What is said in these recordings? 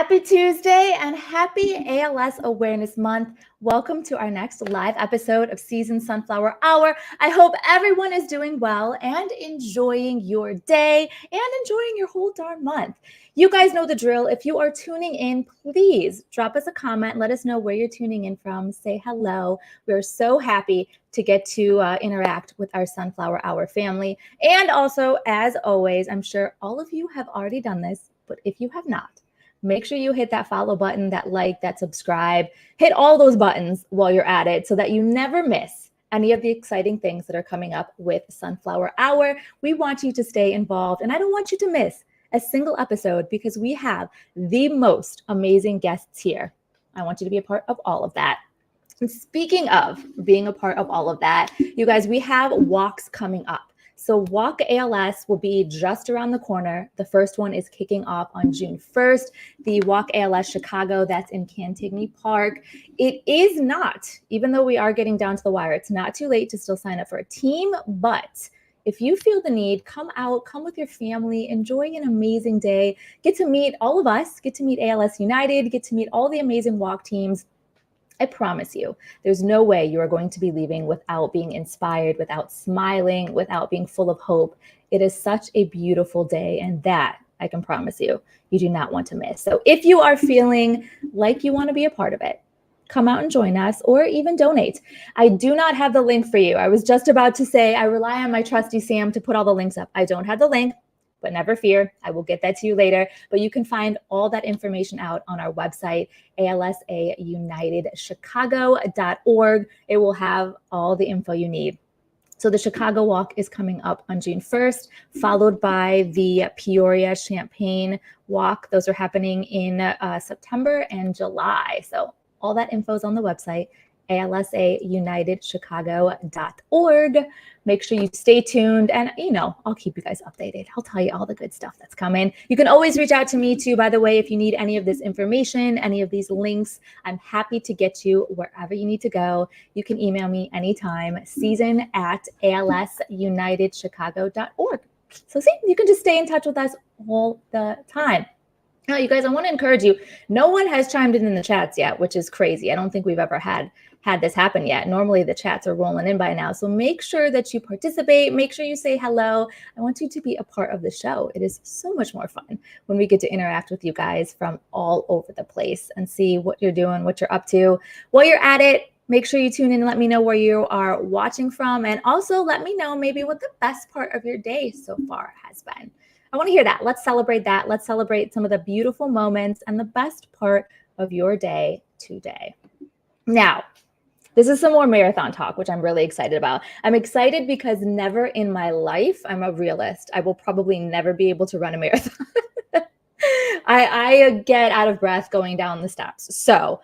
Happy Tuesday and happy ALS Awareness Month. Welcome to our next live episode of Season Sunflower Hour. I hope everyone is doing well and enjoying your day and enjoying your whole darn month. You guys know the drill. If you are tuning in, please drop us a comment. Let us know where you're tuning in from. Say hello. We're so happy to get to interact with our Sunflower Hour family. And also, as always, I'm sure all of you have already done this, but if you have not, make sure you hit that follow button, that like, that subscribe, hit all those buttons while you're at it so that you never miss any of the exciting things that are coming up with Sunflower Hour. We want you to stay involved, and I don't want you to miss a single episode because we have the most amazing guests here. I want you to be a part of all of that. And speaking of being a part of all of that, you guys, we have walks coming up. So Walk ALS will be just around the corner. The first one is kicking off on June 1st. The Walk ALS Chicago, that's in Cantigny Park. It is not, even though we are getting down to the wire, it's not too late to still sign up for a team. But if you feel the need, come out, come with your family, enjoy an amazing day. Get to meet all of us, get to meet ALS United, get to meet all the amazing walk teams. I promise you, there's no way you are going to be leaving without being inspired, without smiling, without being full of hope. It is such a beautiful day, and that, I can promise you, you do not want to miss. So if you are feeling like you want to be a part of it, come out and join us, or even donate. I do not have the link for you. I was just about to say I rely on my trusty Sam to put all the links up. I don't have the link, but never fear, I will get that to you later. But you can find all that information out on our website, alsaunitedchicago.org. It will have all the info you need. So the Chicago Walk is coming up on June 1st, followed by the Peoria Champaign Walk. Those are happening in September and July. So all that info is on the website, alsaunitedchicago.org. Make sure you stay tuned, and I'll keep you guys updated. I'll tell you all the good stuff that's coming. You can always reach out to me too, by the way, if you need any of this information, any of these links. I'm happy to get you wherever you need to go. You can email me anytime, season@alsaunitedchicago.org. So see, you can just stay in touch with us all the time. Now, you guys, I want to encourage you. No one has chimed in the chats yet, which is crazy. I don't think we've ever had this happen yet. Normally, the chats are rolling in by now. So make sure that you participate. Make sure you say hello. I want you to be a part of the show. It is so much more fun when we get to interact with you guys from all over the place and see what you're doing, what you're up to. While you're at it, make sure you tune in and let me know where you are watching from. And also let me know maybe what the best part of your day so far has been. I want to hear that. Let's celebrate that. Let's celebrate some of the beautiful moments and the best part of your day today. Now, this is some more marathon talk, which I'm really excited about. I'm excited because never in my life, I'm a realist, I will probably never be able to run a marathon. I get out of breath going down the steps. So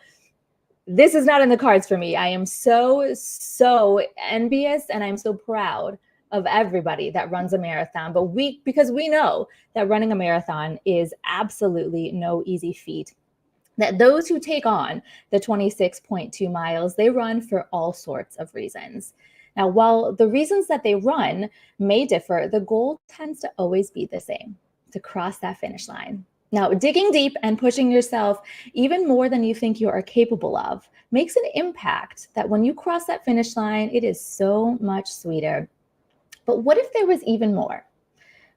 this is not in the cards for me. I am so envious, and I'm so proud of everybody that runs a marathon, because we know that running a marathon is absolutely no easy feat. That those who take on the 26.2 miles, they run for all sorts of reasons. Now, while the reasons that they run may differ, the goal tends to always be the same: to cross that finish line. Now, digging deep and pushing yourself even more than you think you are capable of makes an impact that when you cross that finish line, it is so much sweeter. But what if there was even more?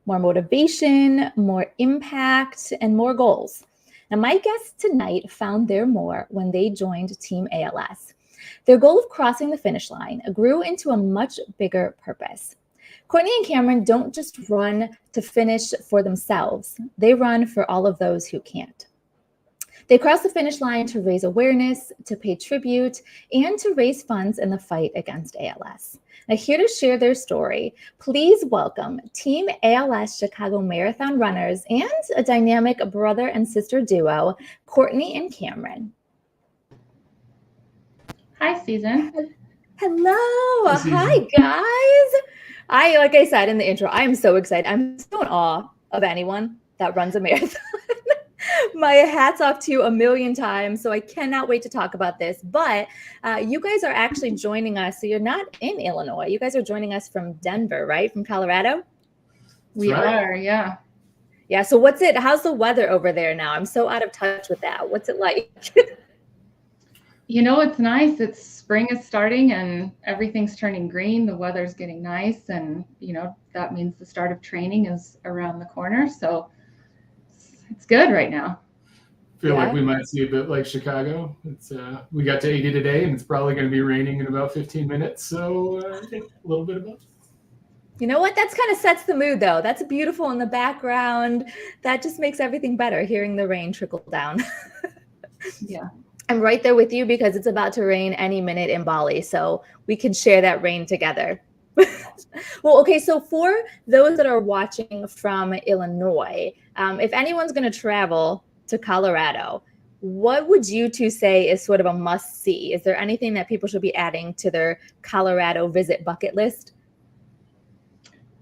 More motivation, more impact, and more goals. Now, my guests tonight found their more when they joined Team ALS. Their goal of crossing the finish line grew into a much bigger purpose. Courtney and Camron don't just run to finish for themselves. They run for all of those who can't. They cross the finish line to raise awareness, to pay tribute, and to raise funds in the fight against ALS. Now, here to share their story, please welcome Team ALS Chicago Marathon runners and a dynamic brother and sister duo, Courtney and Camron. Hi, Susan. Hello. Hi, guys. Like I said in the intro, I am so excited. I'm so in awe of anyone that runs a marathon. My hat's off to you a million times. So I cannot wait to talk about this. But you guys are actually joining us. So you're not in Illinois. You guys are joining us from Denver, right? From Colorado? We are, yeah. Yeah. So how's the weather over there now? I'm so out of touch with that. What's it like? It's nice. It's spring is starting and everything's turning green. The weather's getting nice. And, that means the start of training is around the corner. So it's good right now. Feel like we might see a bit like Chicago. It's we got to 80 today, and it's probably going to be raining in about 15 minutes. So a little bit of both. You know what? That's kind of sets the mood, though. That's beautiful in the background. That just makes everything better, hearing the rain trickle down. Yeah. I'm right there with you because it's about to rain any minute in Bali. So we can share that rain together. Well, okay. So for those that are watching from Illinois, if anyone's going to travel to Colorado, what would you two say is sort of a must see? Is there anything that people should be adding to their Colorado visit bucket list?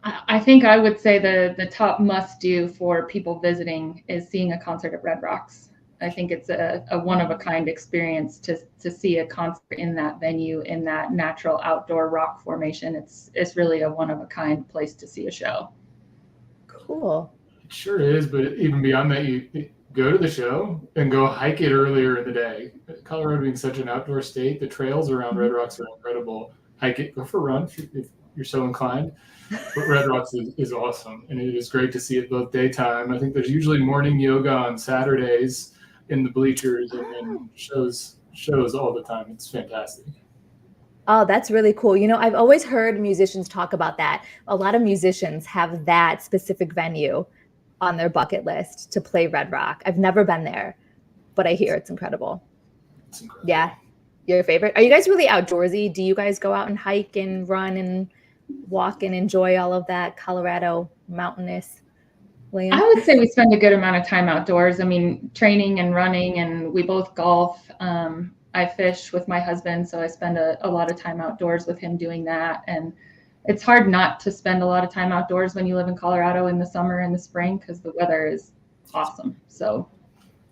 I think I would say the top must do for people visiting is seeing a concert at Red Rocks. I think it's a one of a kind experience to see a concert in that venue, in that natural outdoor rock formation. It's really a one of a kind place to see a show. Cool. It sure is, but even beyond that, you go to the show and go hike it earlier in the day. Colorado being such an outdoor state, the trails around Red Rocks are incredible. Hike it, go for a run if you're so inclined. But Red Rocks is awesome, and it is great to see it both daytime. I think there's usually morning yoga on Saturdays in the bleachers, and shows all the time. It's fantastic. Oh, that's really cool. I've always heard musicians talk about that. A lot of musicians have that specific venue on their bucket list to play Red Rock. I've never been there, but I hear it's incredible. It's incredible. Yeah. Your favorite? Are you guys really outdoorsy? Do you guys go out and hike and run and walk and enjoy all of that Colorado mountainous land? I would say we spend a good amount of time outdoors. I mean, training and running, and we both golf. I fish with my husband, so I spend a lot of time outdoors with him doing that. And it's hard not to spend a lot of time outdoors when you live in Colorado in the summer and the spring because the weather is awesome. So,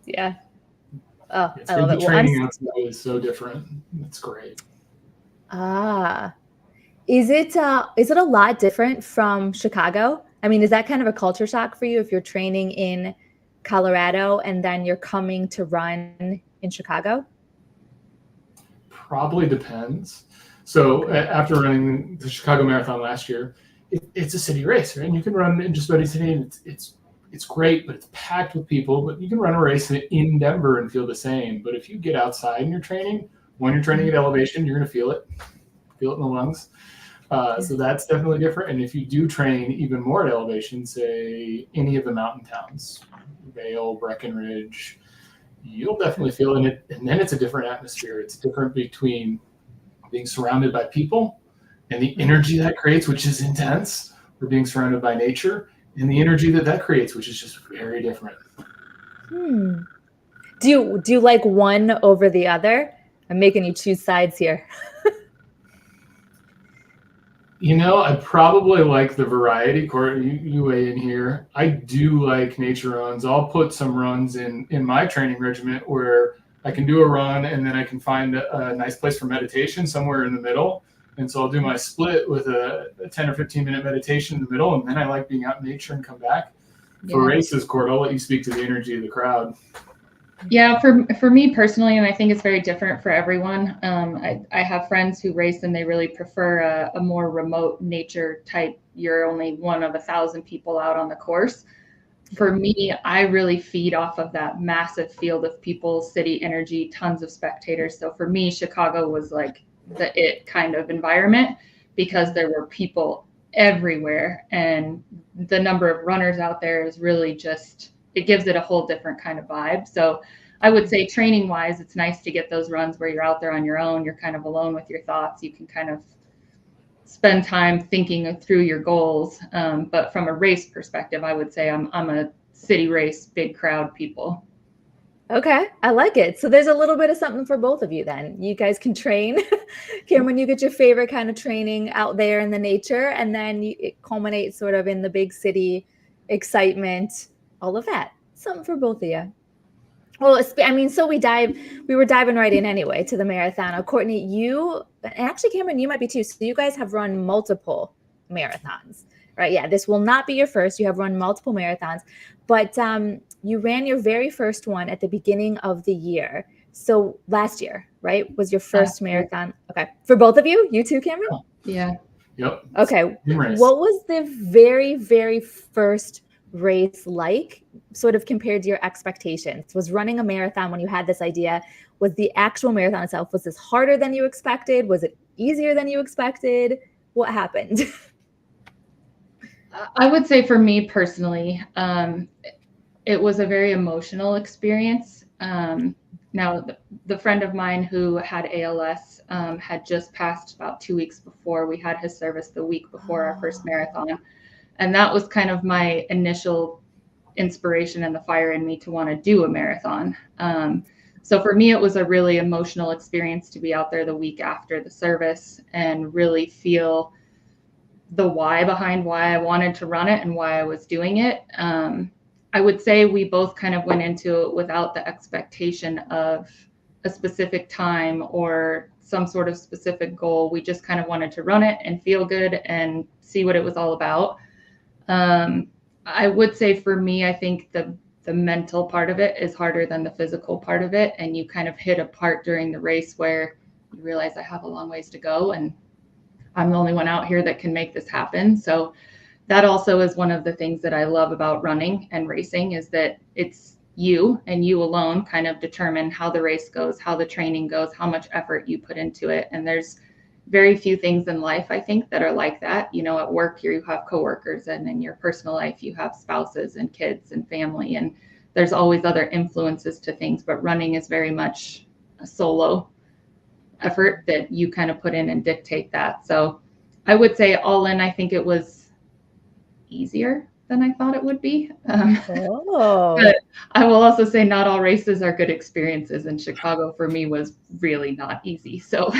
yeah. Oh, It's I love it. the training outside is so different. It's great. Is it a lot different from Chicago? I mean, is that kind of a culture shock for you if you're training in Colorado and then you're coming to run in Chicago? Probably depends. So after running the Chicago Marathon last year, it's a city race, right? And you can run in just about any city, and it's great, but it's packed with people. But you can run a race in Denver and feel the same. But if you get outside and you're training, when you're training at elevation, you're going to feel it in the lungs. So that's definitely different. And if you do train even more at elevation, say any of the mountain towns, Vail, Breckenridge, you'll definitely feel it. And then it's a different atmosphere. It's different between being surrounded by people and the energy that creates, which is intense, or being surrounded by nature and the energy that creates, which is just very different. Do you like one over the other? I'm making you choose sides here. I probably like the variety. Courtney, you weigh in here. I do like nature runs. I'll put some runs in my training regimen where I can do a run and then I can find a nice place for meditation somewhere in the middle. And so I'll do my split with a 10 or 15 minute meditation in the middle. And then I like being out in nature and come back. For races, Court, I'll let you speak to the energy of the crowd. Yeah, for me personally, and I think it's very different for everyone. I have friends who race and they really prefer a more remote nature type. You're only one of 1,000 people out on the course. For me, I really feed off of that massive field of people, city energy, tons of spectators. So for me, Chicago was like the it kind of environment because there were people everywhere. And the number of runners out there is really just, it gives it a whole different kind of vibe. So I would say training wise, it's nice to get those runs where you're out there on your own. You're kind of alone with your thoughts. You can kind of spend time thinking through your goals. But from a race perspective, I would say I'm a city race, big crowd people. Okay, I like it. So there's a little bit of something for both of you then. You guys can train. Camron, you get your favorite kind of training out there in the nature, and then it culminates sort of in the big city excitement, all of that. Something for both of you. Well, I mean, so we were diving right in anyway to the marathon. Courtney, and actually Camron, you might be too. So you guys have run multiple marathons. right? Yeah, this will not be your first. You have run multiple marathons, but you ran your very first one at the beginning of the year. So last year, right, was your first marathon. Okay. For both of you? You too, Camron? Yeah. Yep. Okay. Race. What was the very, very first race like, sort of compared to your expectations? Was running a marathon when you had this idea, was the actual marathon itself, was this harder than you expected? Was it easier than you expected? What happened? I would say for me personally, it was a very emotional experience. Now, the friend of mine who had ALS had just passed about 2 weeks before. We had his service the week before our first marathon. And that was kind of my initial inspiration and the fire in me to want to do a marathon. So for me, it was a really emotional experience to be out there the week after the service and really feel the why behind why I wanted to run it and why I was doing it. I would say we both kind of went into it without the expectation of a specific time or some sort of specific goal. We just kind of wanted to run it and feel good and see what it was all about. I would say for me, I think the mental part of it is harder than the physical part of it. And you kind of hit a part during the race where you realize I have a long ways to go and I'm the only one out here that can make this happen. So that also is one of the things that I love about running and racing, is that it's you and you alone kind of determine how the race goes, how the training goes, how much effort you put into it. And there's very few things in life, I think, that are like that. You know, at work you have coworkers, and in your personal life you have spouses and kids and family, and there's always other influences to things. But running is very much a solo effort that you kind of put in and dictate that. So I would say all in, I think it was easier than I thought it would be. But I will also say not all races are good experiences, and Chicago for me was really not easy. So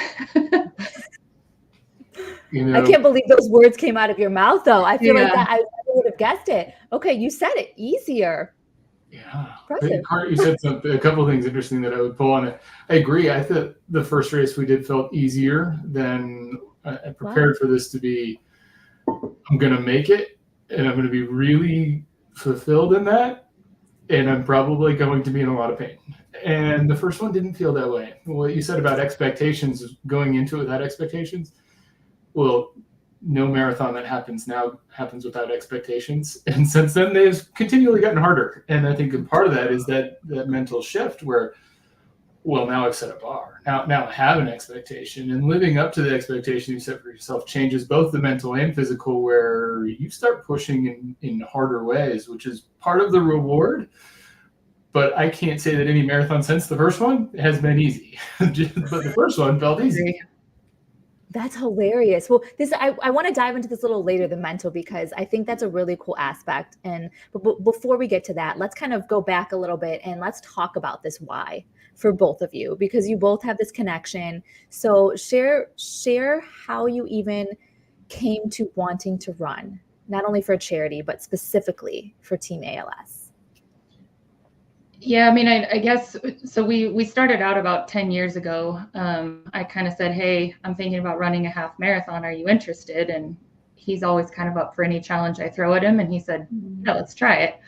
You know, I can't believe those words came out of your mouth, though. I feel like Yeah. that I never would have guessed it. Okay, you said it, easier. yeah. Impressive. Cart, you said a couple of things interesting that I would pull on it. I agree. I thought the first race we did felt easier than I prepared for this to be. I'm going to make it, and I'm going to be really fulfilled in that, and I'm probably going to be in a lot of pain. And the first one didn't feel that way. What you said about expectations, going into it without expectations, well, no marathon that happens now happens without expectations. And since then, they've continually gotten harder. And I think a part of that is that mental shift where, well, now I've set a bar. Now I have an expectation. And living up to the expectation you set for yourself changes both the mental and physical, where you start pushing in harder ways, which is part of the reward. But I can't say that any marathon since the first one has been easy. But the first one felt easy. That's hilarious. Well, I want to dive into this a little later, the mental, because I think that's a really cool aspect. And but before we get to that, let's kind of go back a little bit and let's talk about this why for both of you, because you both have this connection. So share how you even came to wanting to run, not only for a charity, but specifically for TeamALS. Yeah, I mean, I guess, so we started out about 10 years ago. I kind of said, hey, I'm thinking about running a half marathon. Are you interested? And he's always kind of up for any challenge I throw at him. And he said, no, let's try it.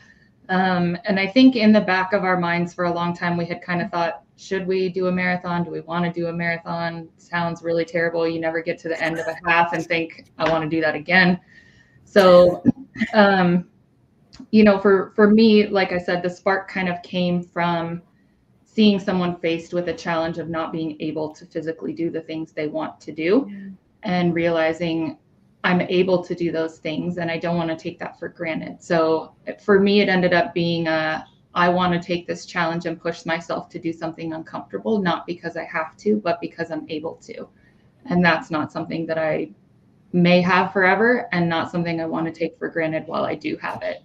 And I think in the back of our minds for a long time, we had kind of thought, should we do a marathon? Do we want to do a marathon? Sounds really terrible. You never get to the end of a half and think, I want to do that again. So, you know, for me, like I said, the spark kind of came from seeing someone faced with a challenge of not being able to physically do the things they want to do, and realizing I'm able to do those things and I don't want to take that for granted. So for me, it ended up being I want to take this challenge and push myself to do something uncomfortable, not because I have to, but because I'm able to. And that's not something that I may have forever, and not something I want to take for granted while I do have it.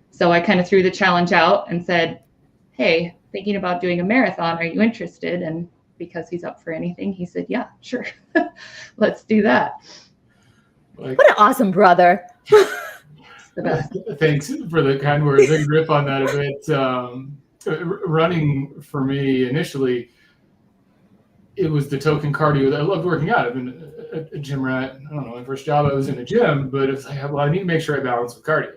So I kind of threw the challenge out and said, hey, thinking about doing a marathon, are you interested? And because he's up for anything, he said, yeah, sure. Let's do that. Like, What an awesome brother. The best. Thanks for the kind words. I can rip on that a bit. Running for me initially, it was the token cardio that I loved working out. I've been a gym rat. I don't know, my first job I was in a gym, but it's like, well, I need to make sure I balance with cardio.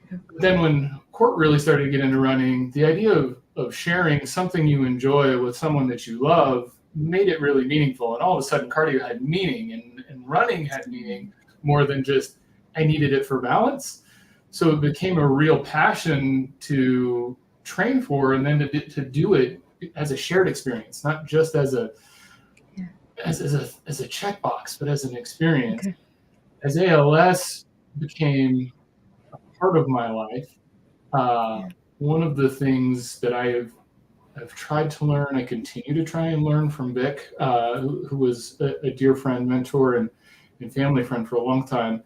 But then when Court really started to get into running, the idea of sharing something you enjoy with someone that you love made it really meaningful. And all of a sudden cardio had meaning, and running had meaning more than just I needed it for balance. So it became a real passion to train for, and then to do it as a shared experience, not just as a checkbox, but as an experience. Okay. As ALS became a part of my life, one of the things that I've tried to learn, I continue to try and learn from Vic, who was a dear friend, mentor, and family friend for a long time,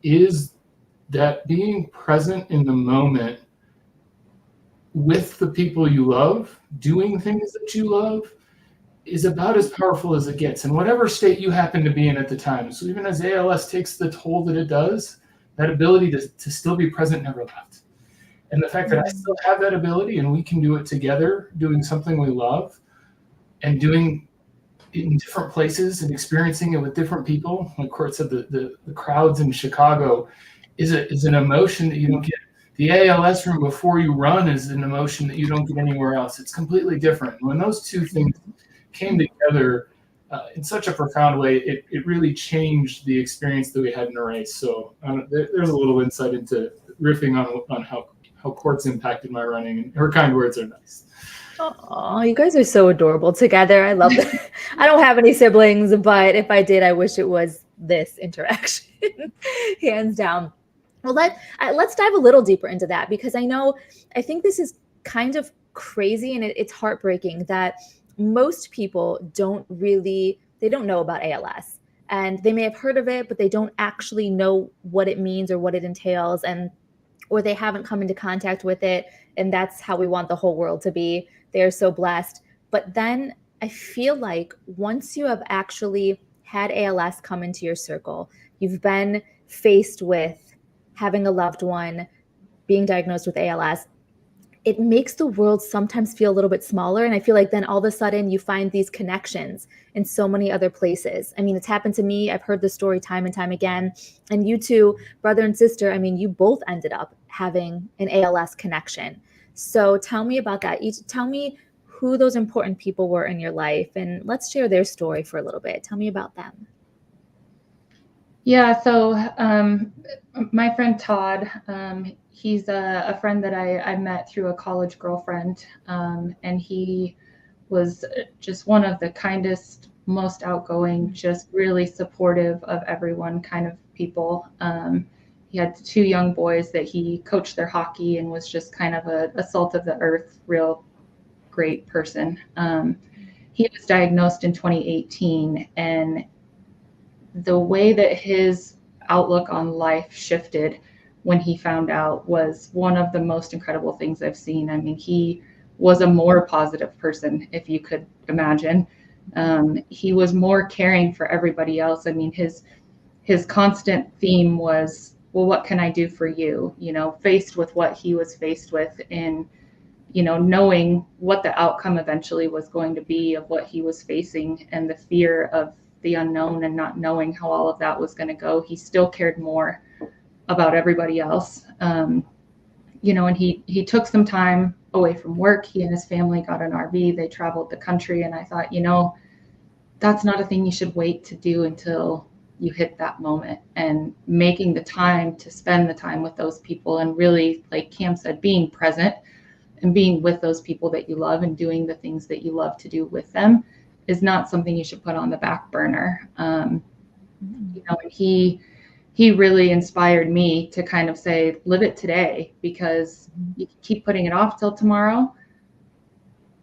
is that being present in the moment with the people you love, doing things that you love, is about as powerful as it gets in whatever state you happen to be in at the time. So even as ALS takes the toll that it does, that ability to still be present never left. And the fact that I still have that ability and we can do it together, doing something we love and doing it in different places and experiencing it with different people. Like Court said, the crowds in Chicago is an emotion that you don't get. The ALS room before you run is an emotion that you don't get anywhere else. It's completely different. When those two things came together in such a profound way, it really changed the experience that we had in a race. So there's a little insight into riffing on how Court's impacted my running, and her kind words are nice. Oh, you guys are so adorable together. I love it. I don't have any siblings, but if I did, I wish it was this interaction, hands down. Well, let's dive a little deeper into that, because I think this is kind of crazy, and it's heartbreaking that most people don't know about ALS, and they may have heard of it, but they don't actually know what it means or what it entails, or they haven't come into contact with it. And that's how we want the whole world to be. They are so blessed. But then I feel like once you have actually had ALS come into your circle, you've been faced with having a loved one being diagnosed with ALS, it makes the world sometimes feel a little bit smaller. And I feel like then all of a sudden you find these connections in so many other places. I mean, it's happened to me. I've heard the story time and time again. And you two, brother and sister, I mean, you both ended up having an ALS connection. So tell me about that. Tell me who those important people were in your life, and let's share their story for a little bit. Tell me about them. Yeah, so my friend Todd, he's a friend that I met through a college girlfriend, and he was just one of the kindest, most outgoing, just really supportive of everyone kind of people. He had 2 young boys that he coached their hockey and was just kind of a salt of the earth, real great person. He was diagnosed in 2018, and the way that his outlook on life shifted when he found out was one of the most incredible things I've seen. I mean, he was a more positive person, if you could imagine. He was more caring for everybody else. I mean, his constant theme was, well, what can I do for you? You know, faced with what he was faced with, in, you know, knowing what the outcome eventually was going to be of what he was facing, and the fear of the unknown and not knowing how all of that was going to go, he still cared more about everybody else. You know, and he took some time away from work. He and his family got an RV. They traveled the country. And I thought, you know, that's not a thing you should wait to do until you hit that moment, and making the time to spend the time with those people, and really, like Cam said, being present and being with those people that you love and doing the things that you love to do with them is not something you should put on the back burner. You know, he really inspired me to kind of say, live it today, because you can keep putting it off till tomorrow.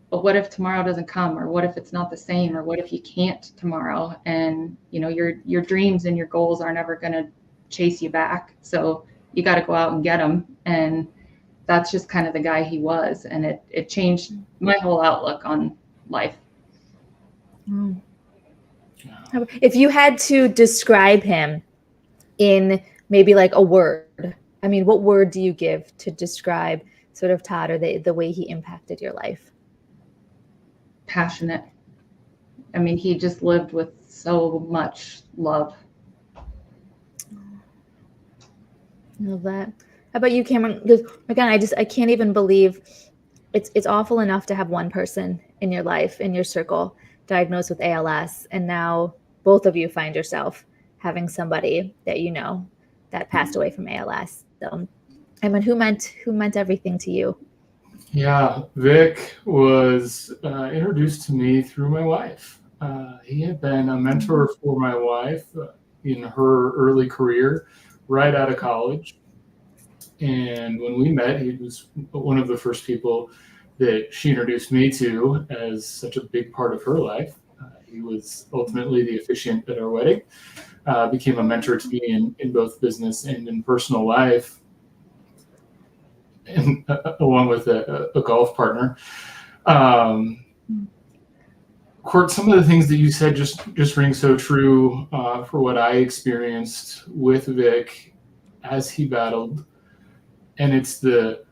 But what if tomorrow doesn't come, or what if it's not the same, or what if you can't tomorrow? And, you know, your dreams and your goals are never going to chase you back. So you got to go out and get them. And that's just kind of the guy he was. And it changed my whole outlook on life. If you had to describe him in maybe like a word, I mean, what word do you give to describe sort of Todd, or the way he impacted your life? passionate. I mean, he just lived with so much love. I love that. How about you, Cameron? Because again, I can't even believe it's awful enough to have one person in your life, in your circle, diagnosed with ALS, and now both of you find yourself having somebody that you know that passed away from ALS. So, I mean, who meant everything to you? Yeah, Vic was introduced to me through my wife. He had been a mentor for my wife in her early career, right out of college. And when we met, he was one of the first people that she introduced me to as such a big part of her life. He was ultimately the officiant at our wedding, became a mentor to me in both business and in personal life, and along with a golf partner. Court, some of the things that you said just ring so true for what I experienced with Vic as he battled. And it's the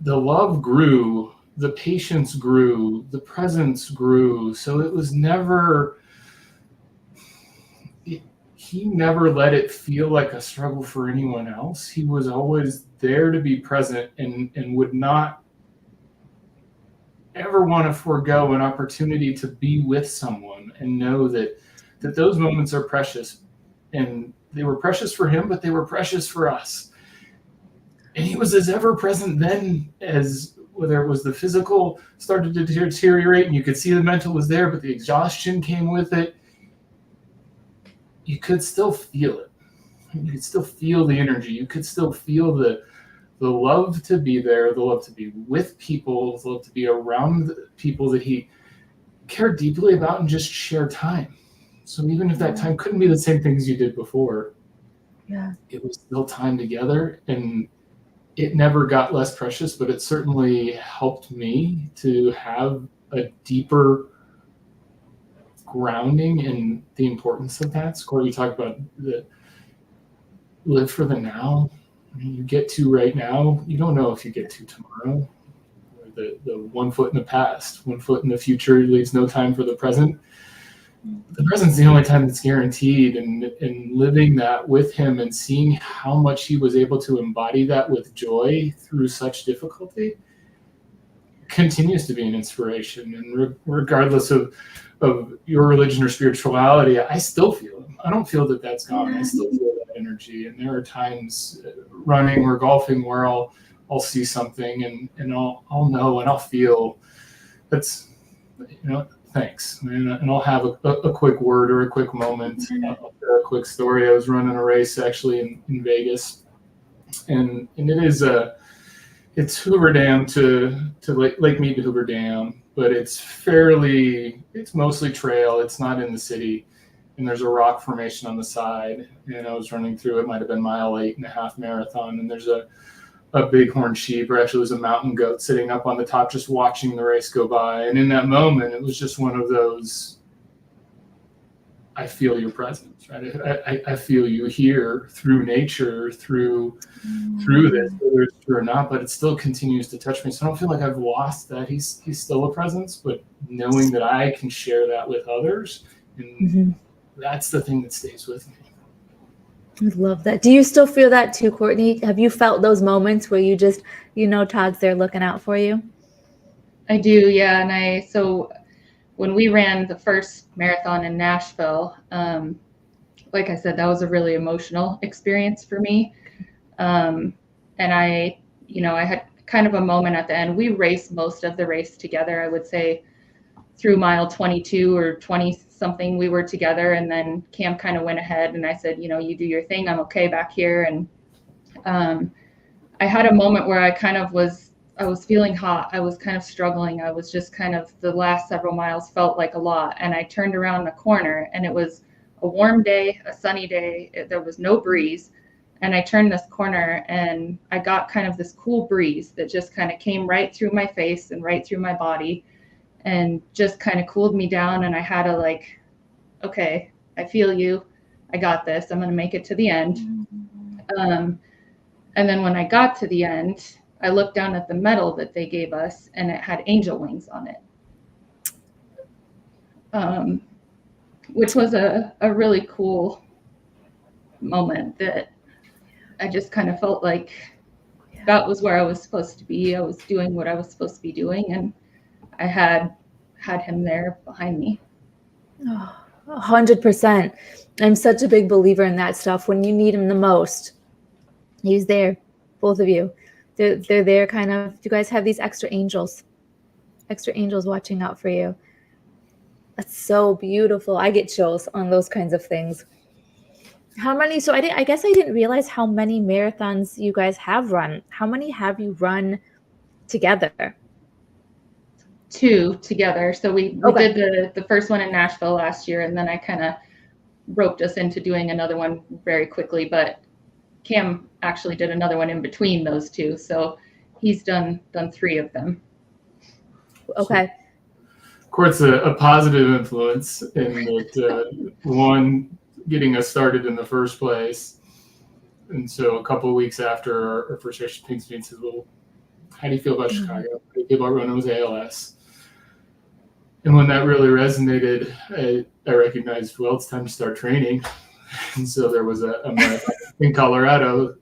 love grew, the patience grew, the presence grew. So it was never, he never let it feel like a struggle for anyone else. He was always there to be present and would not ever want to forego an opportunity to be with someone and know that those moments are precious. And they were precious for him, but they were precious for us. And he was as ever present then as whether it was the physical started to deteriorate and you could see the mental was there, but the exhaustion came with it. You could still feel it. You could still feel the energy. You could still feel the love to be there, the love to be with people, the love to be around the people that he cared deeply about and just share time. So even if that time couldn't be the same things you did before, it was still time together, and it never got less precious, but it certainly helped me to have a deeper grounding in the importance of that. Corey, you talked about the live for the now. You get to right now, you don't know if you get to tomorrow. The 1 foot in the past, 1 foot in the future leaves no time for the present. The present's the only time that's guaranteed, and living that with him and seeing how much he was able to embody that with joy through such difficulty continues to be an inspiration. And regardless of your religion or spirituality, I still feel him. I don't feel that that's gone. I still feel that energy. And there are times running or golfing where I'll see something and I'll know and I'll feel that's, thanks. And I'll have a quick word or a quick moment, I'll share a quick story. I was running a race actually in Vegas, and it's Hoover Dam to Lake Mead to Hoover Dam, but it's mostly trail. It's not in the city, and there's a rock formation on the side. And I was running through, it might have been mile 8.5 marathon, and there's a bighorn sheep, or actually it was a mountain goat sitting up on the top just watching the race go by. And in that moment, it was just one of those, I feel your presence, right? I feel you here through nature, through this, whether it's true or not, but it still continues to touch me. So I don't feel like I've lost that. He's still a presence, but knowing that I can share that with others, and that's the thing that stays with me. I love that. Do you still feel that too, Courtney? Have you felt those moments where you just, Todd's there looking out for you? I do, yeah. And so when we ran the first marathon in Nashville, like I said, that was a really emotional experience for me. And I had kind of a moment at the end. We raced most of the race together, I would say through mile 22 or 20 something, we were together. And then Cam kind of went ahead and I said, you do your thing. I'm okay back here. And I had a moment where I was feeling hot. I was kind of struggling. I was just the last several miles felt like a lot. And I turned around the corner and it was a warm day, a sunny day. There was no breeze. And I turned this corner and I got kind of this cool breeze that just kind of came right through my face and right through my body and just kind of cooled me down. And I had to okay, I feel you. I got this. I'm going to make it to the end. And then when I got to the end, I looked down at the medal that they gave us and it had angel wings on it. which was a really cool moment that I just kind of felt like that was where I was supposed to be. I was doing what I was supposed to be doing, and I had him there behind me. 100%. I'm such a big believer in that stuff. When you need him the most, he's there. Both of you. They're there kind of. You guys have these extra angels watching out for you. That's so beautiful. I get chills on those kinds of things. How many? So I guess I didn't realize how many marathons you guys have run. How many have you run together? 2 together. So we did the first one in Nashville last year, and then I kind of roped us into doing another one very quickly. But Cam actually did another one in between those 2, so he's done 3 of them. Okay. Court's a positive influence in that one, getting us started in the first place. And so a couple of weeks after our first race, Pink Speed says, well, how do you feel about Chicago? How do you feel about running with ALS? And when that really resonated, I recognized, well, it's time to start training. And so there was a marathon in Colorado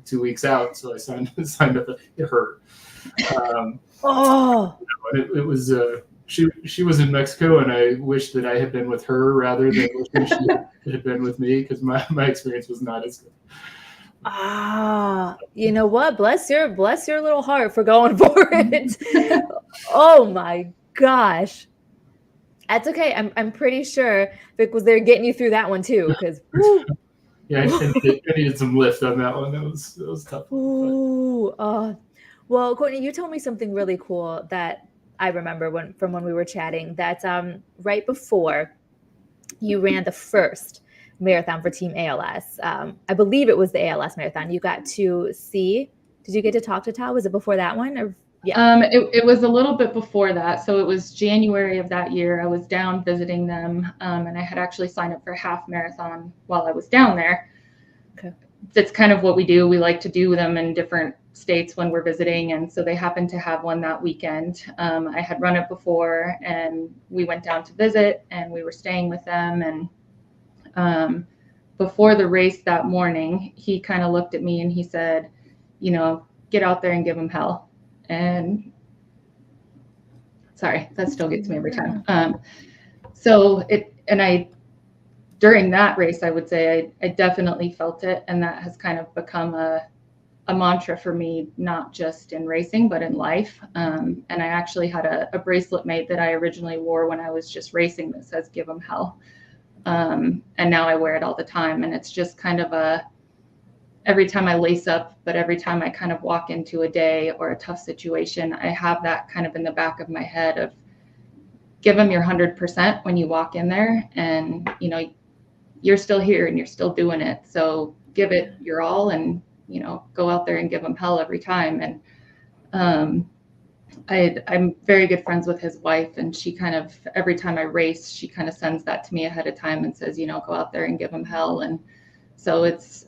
2 weeks out. So I signed up. It hurt. It was she was in Mexico, and I wish that I had been with her rather than wishing she had been with me, because my experience was not as good. You know what? Bless your little heart for going for it. Oh my gosh. That's okay. I'm pretty sure Vic was there getting you through that one too, because yeah, I needed some lift on that one. That was tough. Ooh, well, Courtney, you told me something really cool that I remember from when we were chatting. That right before you ran the first marathon for TeamALS, I believe it was the ALS marathon. You got to see. Did you get to talk to Todd? Was it before that one? Or yeah. It was a little bit before that. So it was January of that year. I was down visiting them, and I had actually signed up for a half marathon while I was down there. Okay. That's kind of what we do. We like to do them in different states when we're visiting. And so they happened to have one that weekend. I had run it before, and we went down to visit, and we were staying with them. And before the race that morning, he kind of looked at me and he said, get out there and give them hell. And sorry, that still gets me every time. During that race, I would say I definitely felt it. And that has kind of become a mantra for me, not just in racing, but in life. And I actually had a bracelet made that I originally wore when I was just racing that says, give them hell. And now I wear it all the time. And it's just kind of every time I lace up, but every time I kind of walk into a day or a tough situation, I have that kind of in the back of my head of give them your 100% when you walk in there, and you're still here and you're still doing it. So give it your all, and go out there and give them hell every time. And I'm very good friends with his wife, and she kind of, every time I race, she kind of sends that to me ahead of time and says, go out there and give them hell. And so it's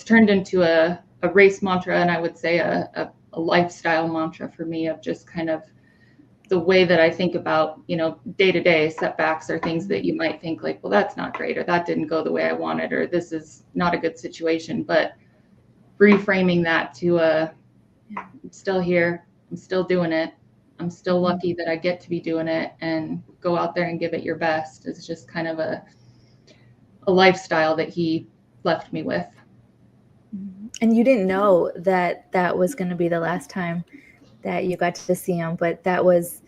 turned into a race mantra, and I would say a lifestyle mantra for me, of just kind of the way that I think about, day-to-day setbacks or things that you might think like, well, that's not great, or that didn't go the way I wanted, or this is not a good situation. But reframing that to I'm still here, I'm still doing it, I'm still lucky that I get to be doing it, and go out there and give it your best is just kind of a lifestyle that he left me with. And you didn't know that was going to be the last time that you got to see him, but that was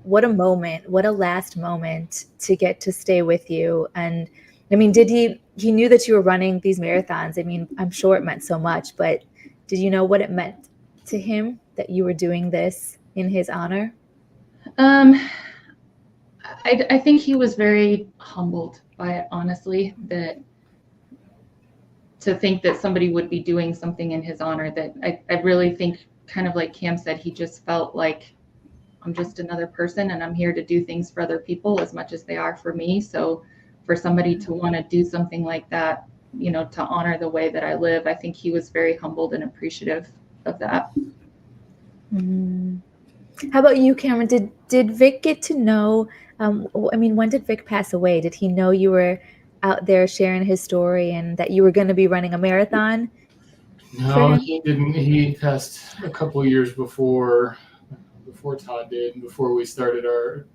what a moment, what a last moment to get to stay with you. And I mean, did he knew that you were running these marathons? I mean, I'm sure it meant so much, but did you know what it meant to him that you were doing this in his honor? I think he was very humbled by it, honestly, that to think that somebody would be doing something in his honor. That I really think, kind of like Cam said, he just felt like, I'm just another person, and I'm here to do things for other people as much as they are for me. So for somebody to want to do something like that, to honor the way that I live, I think he was very humbled and appreciative of that. How about you, Cameron? Did Vic get to know? I mean, when did Vic pass away? Did he know you were out there sharing his story and that you were going to be running a marathon for No, him? he didn't. He passed a couple of years before Todd did, before we started our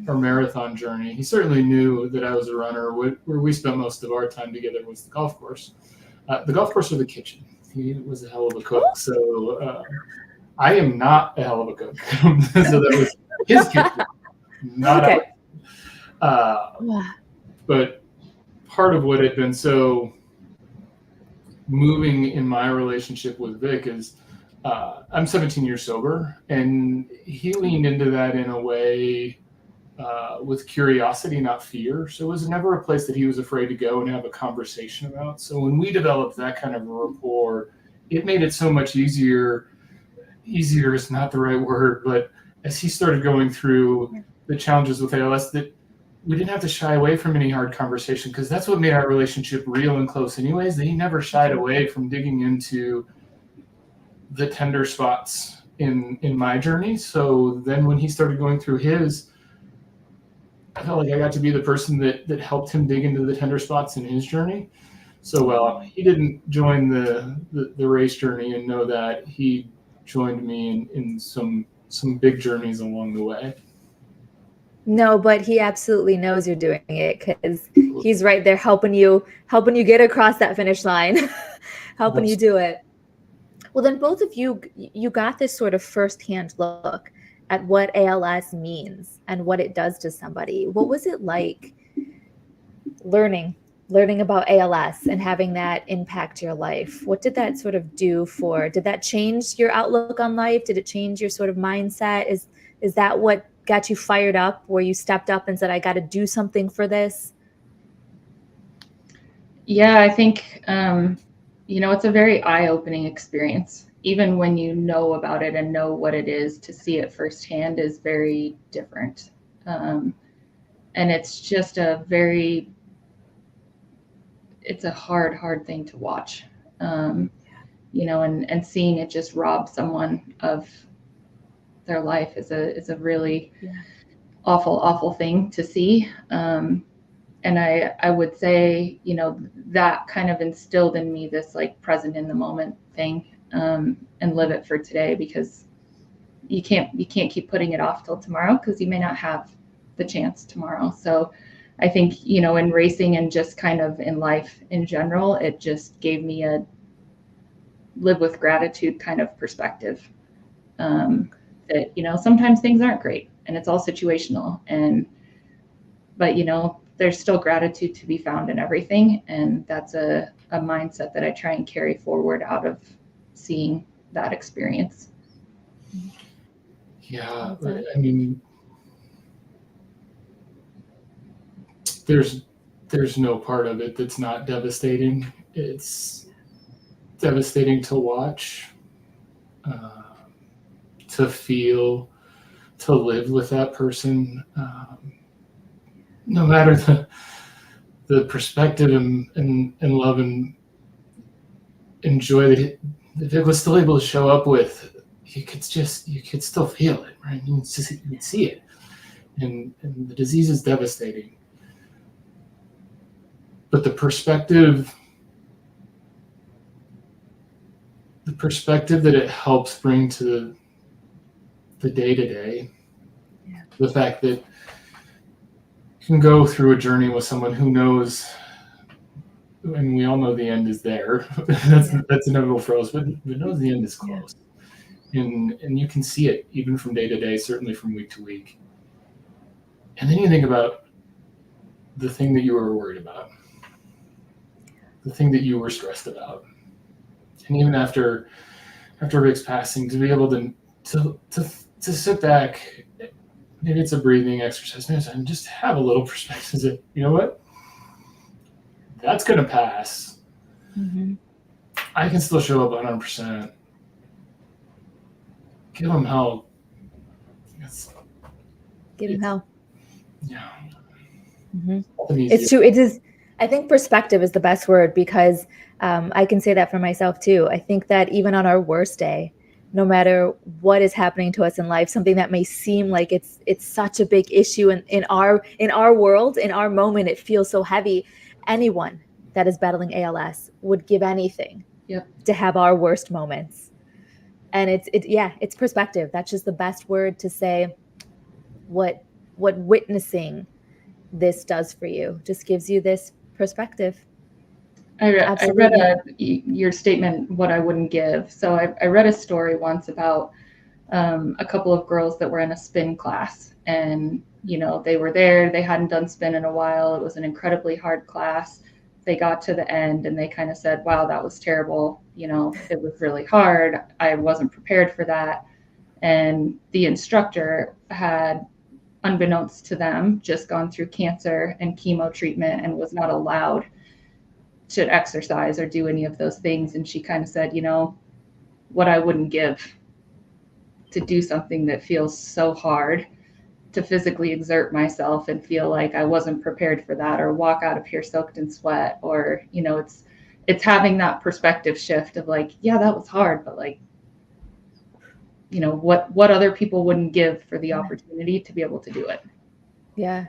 marathon journey. He certainly knew that I was a runner. Where we spent most of our time together was the golf course. The golf course or the kitchen. He was a hell of a cook. So I am not a hell of a cook. So that was his kitchen, not Okay. ours. But part of what had been so moving in my relationship with Vic is I'm 17 years sober, and he leaned into that in a way with curiosity, not fear. So it was never a place that he was afraid to go and have a conversation about. So when we developed that kind of a rapport, it made it so much easier. Easier is not the right word, but as he started going through the challenges with ALS, that we didn't have to shy away from any hard conversation, because that's what made our relationship real and close anyways. That he never shied away from digging into the tender spots in my journey. So then when he started going through his, I felt like I got to be the person that helped him dig into the tender spots in his journey. So well, he didn't join the race journey and know that. He joined me in some big journeys along the way. No, but he absolutely knows you're doing it, because he's right there helping you get across that finish line, helping you do it. Well, then both of you got this sort of firsthand look at what ALS means and what it does to somebody. What was it like learning about ALS and having that impact your life? What did that sort of do did that change your outlook on life? Did it change your sort of mindset? Is that what got you fired up, where you stepped up and said, I got to do something for this? Yeah, I think, it's a very eye-opening experience. Even when you know about it and know what it is, to see it firsthand is very different. And it's just it's a hard thing to watch, and seeing it just rob someone of their life is a really awful thing to see. And I would say, that kind of instilled in me this like present in the moment thing, and live it for today, because you can't keep putting it off till tomorrow, because you may not have the chance tomorrow. So I think, in racing and just kind of in life in general, it just gave me a live with gratitude kind of perspective. That, sometimes things aren't great and it's all situational, but there's still gratitude to be found in everything. And that's a mindset that I try and carry forward out of seeing that experience. Yeah, I mean, there's no part of it that's not devastating. It's devastating to watch, to feel, to live with that person. No matter the perspective and love and joy that Vic was still able to show up with, you could still feel it, right? You could see it, and the disease is devastating. But the perspective that it helps bring to the day-to-day, the fact that you can go through a journey with someone who knows, and we all know the end is there. That's inevitable for us, but knows the end is close. And you can see it even from day to day, certainly from week to week. And then you think about the thing that you were worried about, the thing that you were stressed about. And even after Rick's passing, to be able to sit back, maybe it's a breathing exercise, and just have a little perspective that, you know what, that's going to pass. Mm-hmm. I can still show up 100%. Give him hell. Give him hell. Yeah. Mm-hmm. It's true. It is. I think perspective is the best word, because I can say that for myself too. I think that even on our worst day, no matter what is happening to us in life, something that may seem like it's such a big issue in our world, in our moment, it feels so heavy. Anyone that is battling ALS would give anything to have our worst moments. And it's perspective. That's just the best word to say what witnessing this does for you. Just gives you this perspective. I read your statement, what I wouldn't give. So I read a story once about a couple of girls that were in a spin class, and they were there, they hadn't done spin in a while. It was an incredibly hard class. They got to the end and they kind of said, wow, that was terrible. It was really hard. I wasn't prepared for that. And the instructor had, unbeknownst to them, just gone through cancer and chemo treatment and was not allowed to exercise or do any of those things. And she kind of said, what I wouldn't give to do something that feels so hard, to physically exert myself and feel like I wasn't prepared for that, or walk out of here soaked in sweat, or, it's having that perspective shift of like, yeah, that was hard, but like, what other people wouldn't give for the opportunity to be able to do it. Yeah.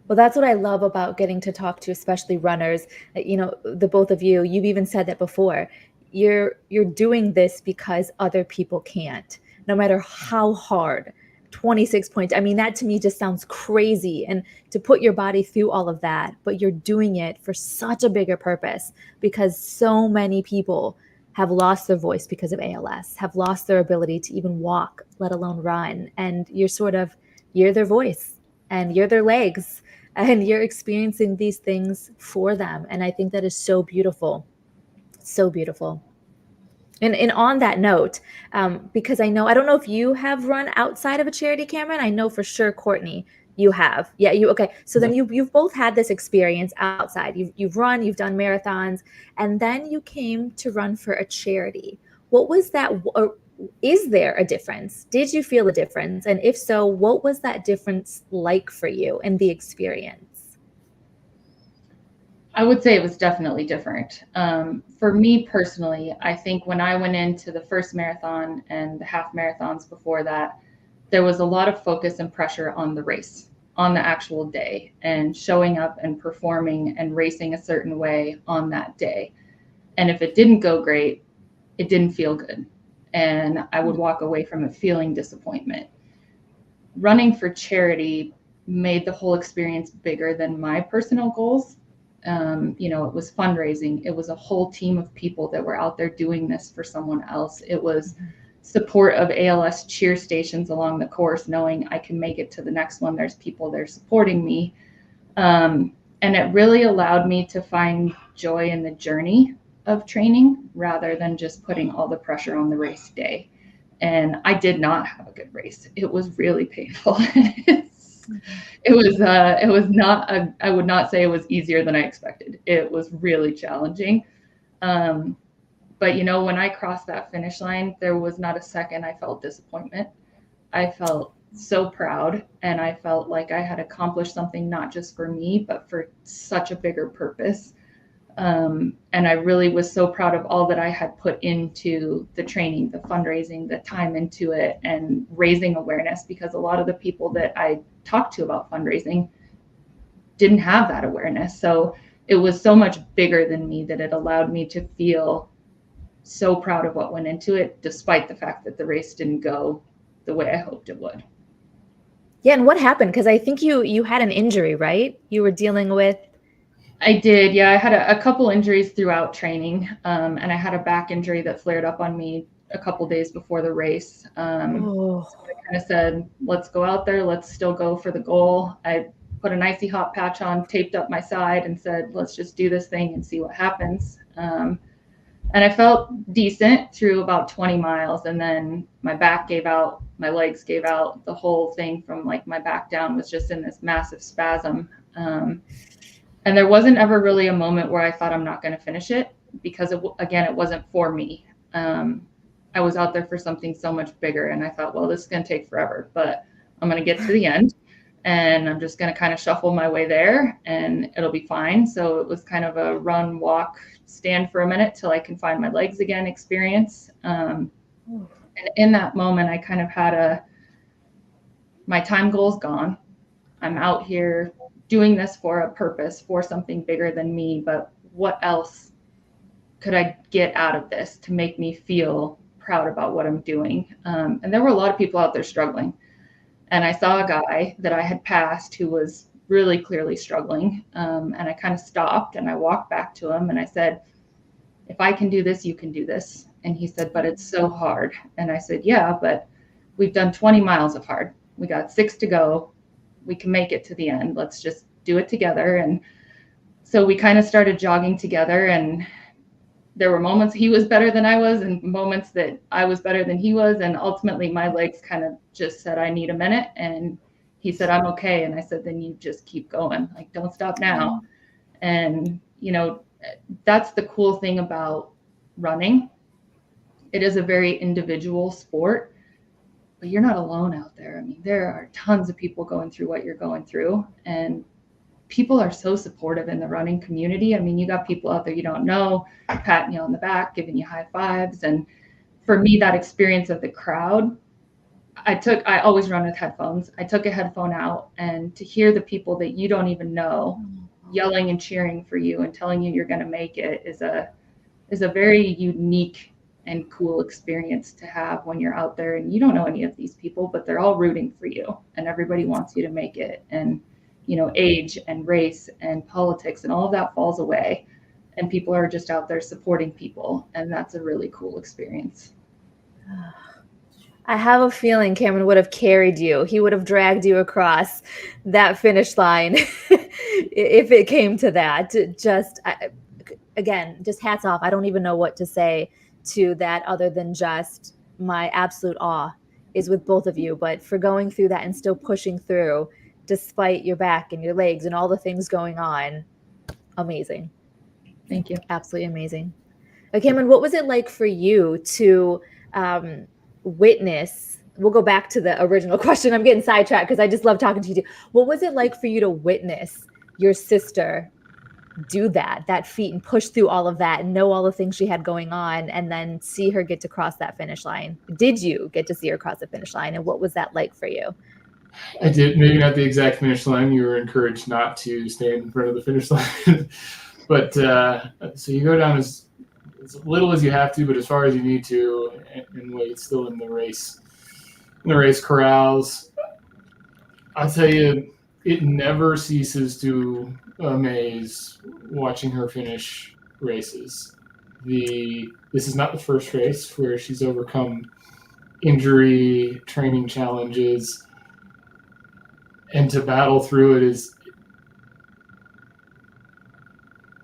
Well, that's what I love about getting to talk to, especially runners. The both of you, you've even said that before. You're doing this because other people can't, no matter how hard. 26 points. I mean, that to me just sounds crazy. And to put your body through all of that, but you're doing it for such a bigger purpose, because so many people have lost their voice because of ALS, have lost their ability to even walk, let alone run. And you're their voice and you're their legs, and you're experiencing these things for them. And I think that is so beautiful. So beautiful. And on that note, because I don't know if you have run outside of a charity, Camron. I know for sure, Courtney, you have. Yeah, okay. So then you've both had this experience outside. You've run, you've done marathons, and then you came to run for a charity. What was that? Or is there a difference? Did you feel a difference? And if so, what was that difference like for you in the experience? I would say it was definitely different. For me personally, I think when I went into the first marathon and the half marathons before that, there was a lot of focus and pressure on the race, on the actual day, and showing up and performing and racing a certain way on that day. And if it didn't go great, it didn't feel good. And I would walk away from it feeling disappointment. Running for charity made the whole experience bigger than my personal goals. It was fundraising. It was a whole team of people that were out there doing this for someone else. It was support of ALS cheer stations along the course, knowing I can make it to the next one. There's people there supporting me. And it really allowed me to find joy in the journey of training rather than just putting all the pressure on the race day. And I did not have a good race. It was really painful. It was not, I would not say it was easier than I expected. It was really challenging. But when I crossed that finish line, there was not a second I felt disappointment. I felt so proud, and I felt like I had accomplished something not just for me, but for such a bigger purpose. And I really was so proud of all that I had put into the training, the fundraising, the time into it, and raising awareness, because a lot of the people that I talked to about fundraising didn't have that awareness. So it was so much bigger than me that it allowed me to feel so proud of what went into it, despite the fact that the race didn't go the way I hoped it would. Yeah. And what happened? Because I think you had an injury, right? You were dealing with. I did. Yeah. I had a couple injuries throughout training. And I had a back injury that flared up on me a couple days before the race. So I kind of said, let's go out there. Let's still go for the goal. I put an icy hot patch on, taped up my side, and said, let's just do this thing and see what happens. And I felt decent through about 20 miles. And then my back gave out, my legs gave out. The whole thing from like my back down was just in this massive spasm. And there wasn't ever really a moment where I thought I'm not going to finish it, because it wasn't for me. I was out there for something so much bigger, and I thought, well, this is going to take forever, but I'm going to get to the end, and I'm just going to kind of shuffle my way there, and it'll be fine. So it was kind of a run, walk, stand for a minute till I can find my legs again experience. And in that moment, I kind of had my time goal's gone. I'm out here doing this for a purpose, for something bigger than me, but what else could I get out of this to make me feel proud about what I'm doing? And there were a lot of people out there struggling. And I saw a guy that I had passed who was really clearly struggling. And I kind of stopped and I walked back to him and I said, if I can do this, you can do this. And he said, but it's so hard. And I said, yeah, but we've done 20 miles of hard. We got 6 to go. We can make it to the end. Let's just do it together. And so we kind of started jogging together, and there were moments he was better than I was and moments that I was better than he was. And ultimately my legs kind of just said, I need a minute. And he said, I'm okay. And I said, then you just keep going. Like, don't stop now. And, you know, that's the cool thing about running. It is a very individual sport, but you're not alone out there. I mean, there are tons of people going through what you're going through, and people are so supportive in the running community. I mean, you got people out there you don't know, patting you on the back, giving you high fives. And for me, that experience of the crowd, I always run with headphones. I took a headphone out, and to hear the people that you don't even know yelling and cheering for you and telling you you're going to make it is a very unique and cool experience to have when you're out there and you don't know any of these people, but they're all rooting for you and everybody wants you to make it. And, you know, age and race and politics and all of that falls away, and people are just out there supporting people. And that's a really cool experience. I have a feeling Camron would have carried you. He would have dragged you across that finish line if it came to that. Again, just hats off. I don't even know what to say to that other than just my absolute awe is with both of you. But for going through that and still pushing through despite your back and your legs and all the things going on, amazing. Thank you. Absolutely amazing. Camron, what was it like for you to witness? We'll go back to the original question. I'm getting sidetracked because I just love talking to you. What was it like for you to witness your sister do that feat and push through all of that and know all the things she had going on, and then see her get to cross that finish line? Did you get to see her cross the finish line, and what was that like for you? I did. Maybe not the exact finish line. You were encouraged not to stand in front of the finish line. But so you go down as little as you have to, but as far as you need to, and wait still in the race corrals. I'll tell you, it never ceases to amaze watching her finish races. This is not the first race where she's overcome injury, training challenges, and to battle through it is.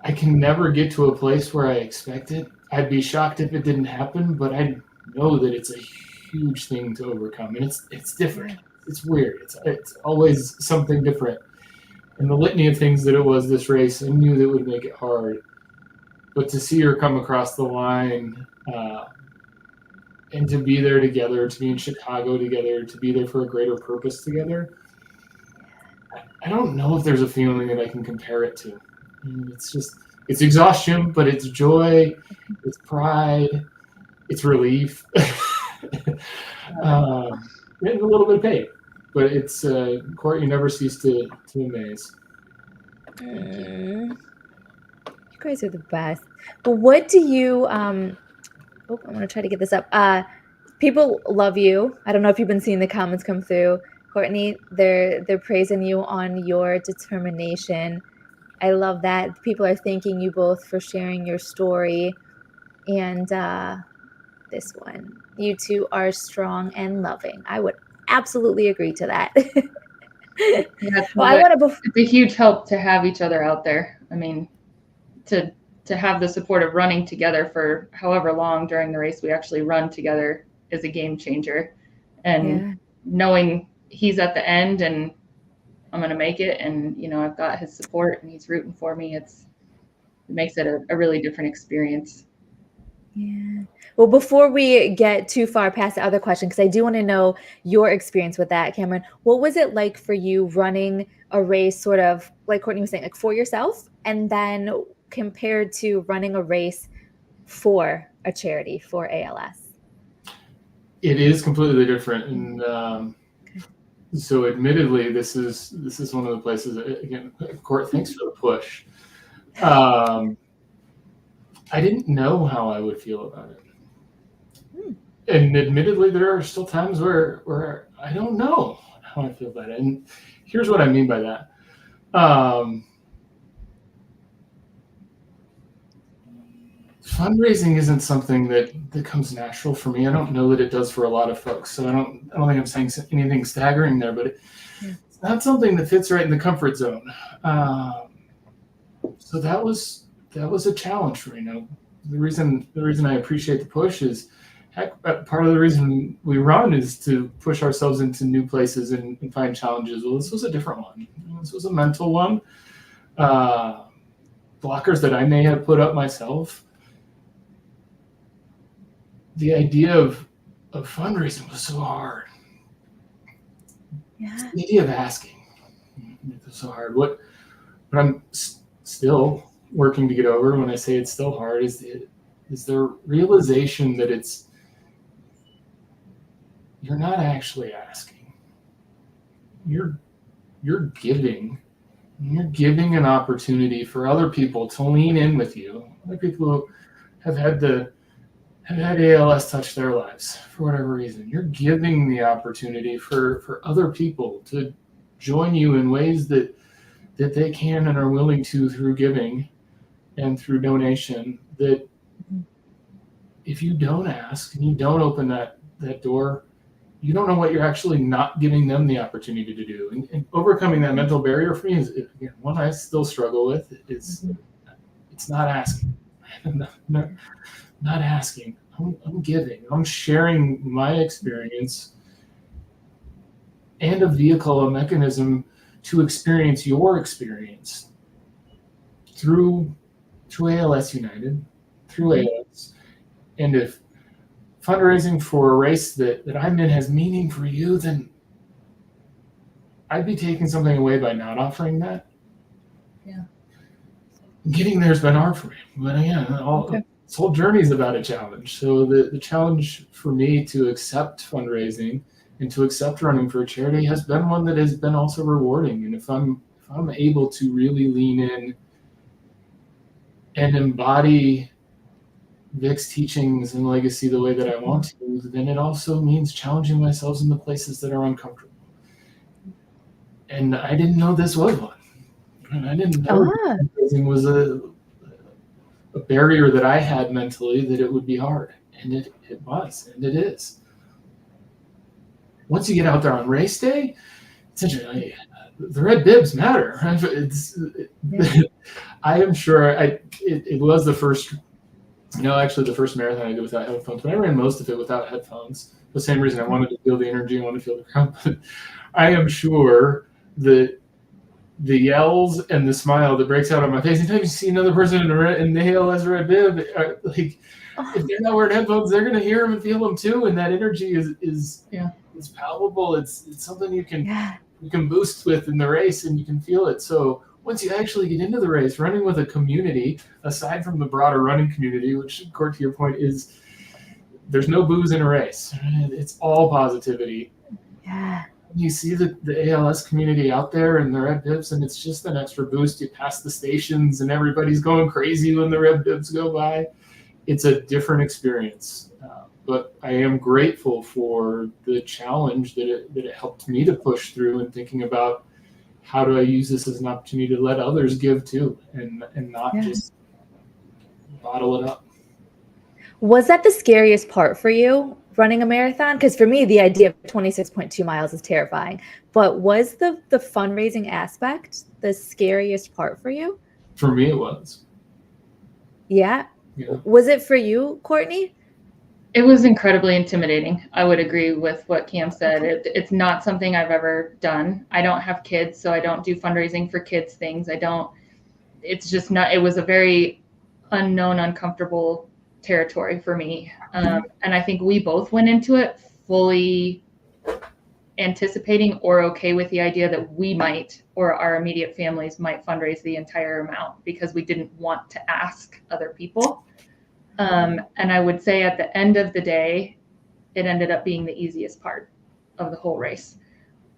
I can never get to a place where I expect it. I'd be shocked if it didn't happen, but I know that it's a huge thing to overcome, and it's different. It's weird. It's always something different. And the litany of things that it was this race, I knew that would make it hard. But to see her come across the line, and to be there together, to be in Chicago together, to be there for a greater purpose together, I don't know if there's a feeling that I can compare it to. It's exhaustion, but it's joy, it's pride, it's relief, and a little bit of pain. But it's Courtney never cease to amaze. You guys are the best. But what do you? I'm gonna try to get this up. People love you. I don't know if you've been seeing the comments come through, Courtney. They're praising you on your determination. I love that. People are thanking you both for sharing your story. And this one, you two are strong and loving. I would absolutely agree to that. Well, it's a huge help to have each other out there. I mean, to have the support of running together for however long during the race we actually run together is a game changer. And knowing he's at the end and I'm going to make it, and, you know, I've got his support and he's rooting for me. It makes it a really different experience. Yeah. Well, before we get too far past the other question, because I do want to know your experience with that, Camron, what was it like for you running a race sort of like Courtney was saying, like for yourself, and then compared to running a race for a charity, for ALS? It is completely different, and so admittedly, this is one of the places. Again, Court, thanks for the push. I didn't know how I would feel about it, and admittedly, there are still times where I don't know how I feel about it. And here's what I mean by that. Fundraising isn't something that comes natural for me. I don't know that it does for a lot of folks. So I don't think I'm saying anything staggering there, but it's not something that fits right in the comfort zone. So that was a challenge for me. Now, the reason I appreciate the push is, heck, part of the reason we run is to push ourselves into new places and find challenges. Well, this was a different one. This was a mental one. Blockers that I may have put up myself. The idea of fundraising was so hard. Yeah. The idea of asking, it was so hard. What I'm still working to get over, when I say it's still hard, is the realization that you're not actually asking. You're giving. You're giving an opportunity for other people to lean in with you. Other people who have had ALS touch their lives for whatever reason. You're giving the opportunity for other people to join you in ways that they can and are willing to through giving and through donation. That if you don't ask and you don't open that door, you don't know what you're actually not giving them the opportunity to do. And overcoming that mental barrier for me is, again, one I still struggle with is it's not asking. Not asking. I'm giving. I'm sharing my experience and a vehicle, a mechanism to experience your experience through ALS United, through ALS. And if fundraising for a race that I'm in has meaning for you, then I'd be taking something away by not offering that. Yeah. Getting there's been hard for me. But again, this whole journey is about a challenge. So the challenge for me to accept fundraising and to accept running for a charity has been one that has been also rewarding. And if I'm able to really lean in and embody Vic's teachings and legacy the way that I want to, then it also means challenging myself in the places that are uncomfortable. And I didn't know this was one. And I didn't know fundraising was a barrier that I had mentally, that it would be hard. And it was, and it is. Once you get out there on race day, it's interesting. The red bibs matter. I am sure it was the first, actually the first marathon I did without headphones, but I ran most of it without headphones. The same reason I wanted to feel the energy, I wanted to feel the crowd. But I am sure that the yells and the smile that breaks out on my face anytime you see another person in the ALS red bib, if they're not wearing headphones, they're going to hear them and feel them too. And that energy is palpable. It's something you can boost with in the race, and you can feel it. So once you actually get into the race, running with a community, aside from the broader running community, which, Court, to your point, is there's no booze in a race. It's all positivity. Yeah. You see the ALS community out there and the red bibs, and it's just an extra boost. You pass the stations and everybody's going crazy when the red bibs go by. It's a different experience. But I am grateful for the challenge that it helped me to push through, and thinking about how do I use this as an opportunity to let others give too, and not just bottle it up. Was that the scariest part for you, running a marathon? Because for me, the idea of 26.2 miles is terrifying. But was the fundraising aspect the scariest part for you? For me, it was. Yeah. Was it for you, Courtney? It was incredibly intimidating. I would agree with what Cam said. It's not something I've ever done. I don't have kids, so I don't do fundraising for kids things. It's just not, it was a very unknown, uncomfortable territory for me. And I think we both went into it fully anticipating or okay with the idea that we might, or our immediate families might, fundraise the entire amount, because we didn't want to ask other people. And I would say at the end of the day, it ended up being the easiest part of the whole race.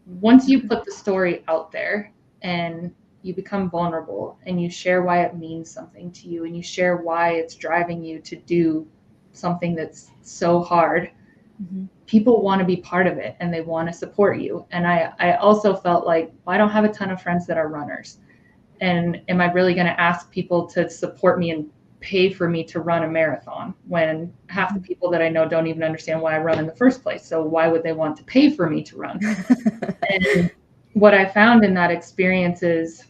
Once you put the story out there and you become vulnerable and you share why it means something to you and you share why it's driving you to do something that's so hard, people want to be part of it and they want to support you. And I also felt like, well, I don't have a ton of friends that are runners. And am I really going to ask people to support me and pay for me to run a marathon when half the people that I know don't even understand why I run in the first place? So why would they want to pay for me to run? And what I found in that experience is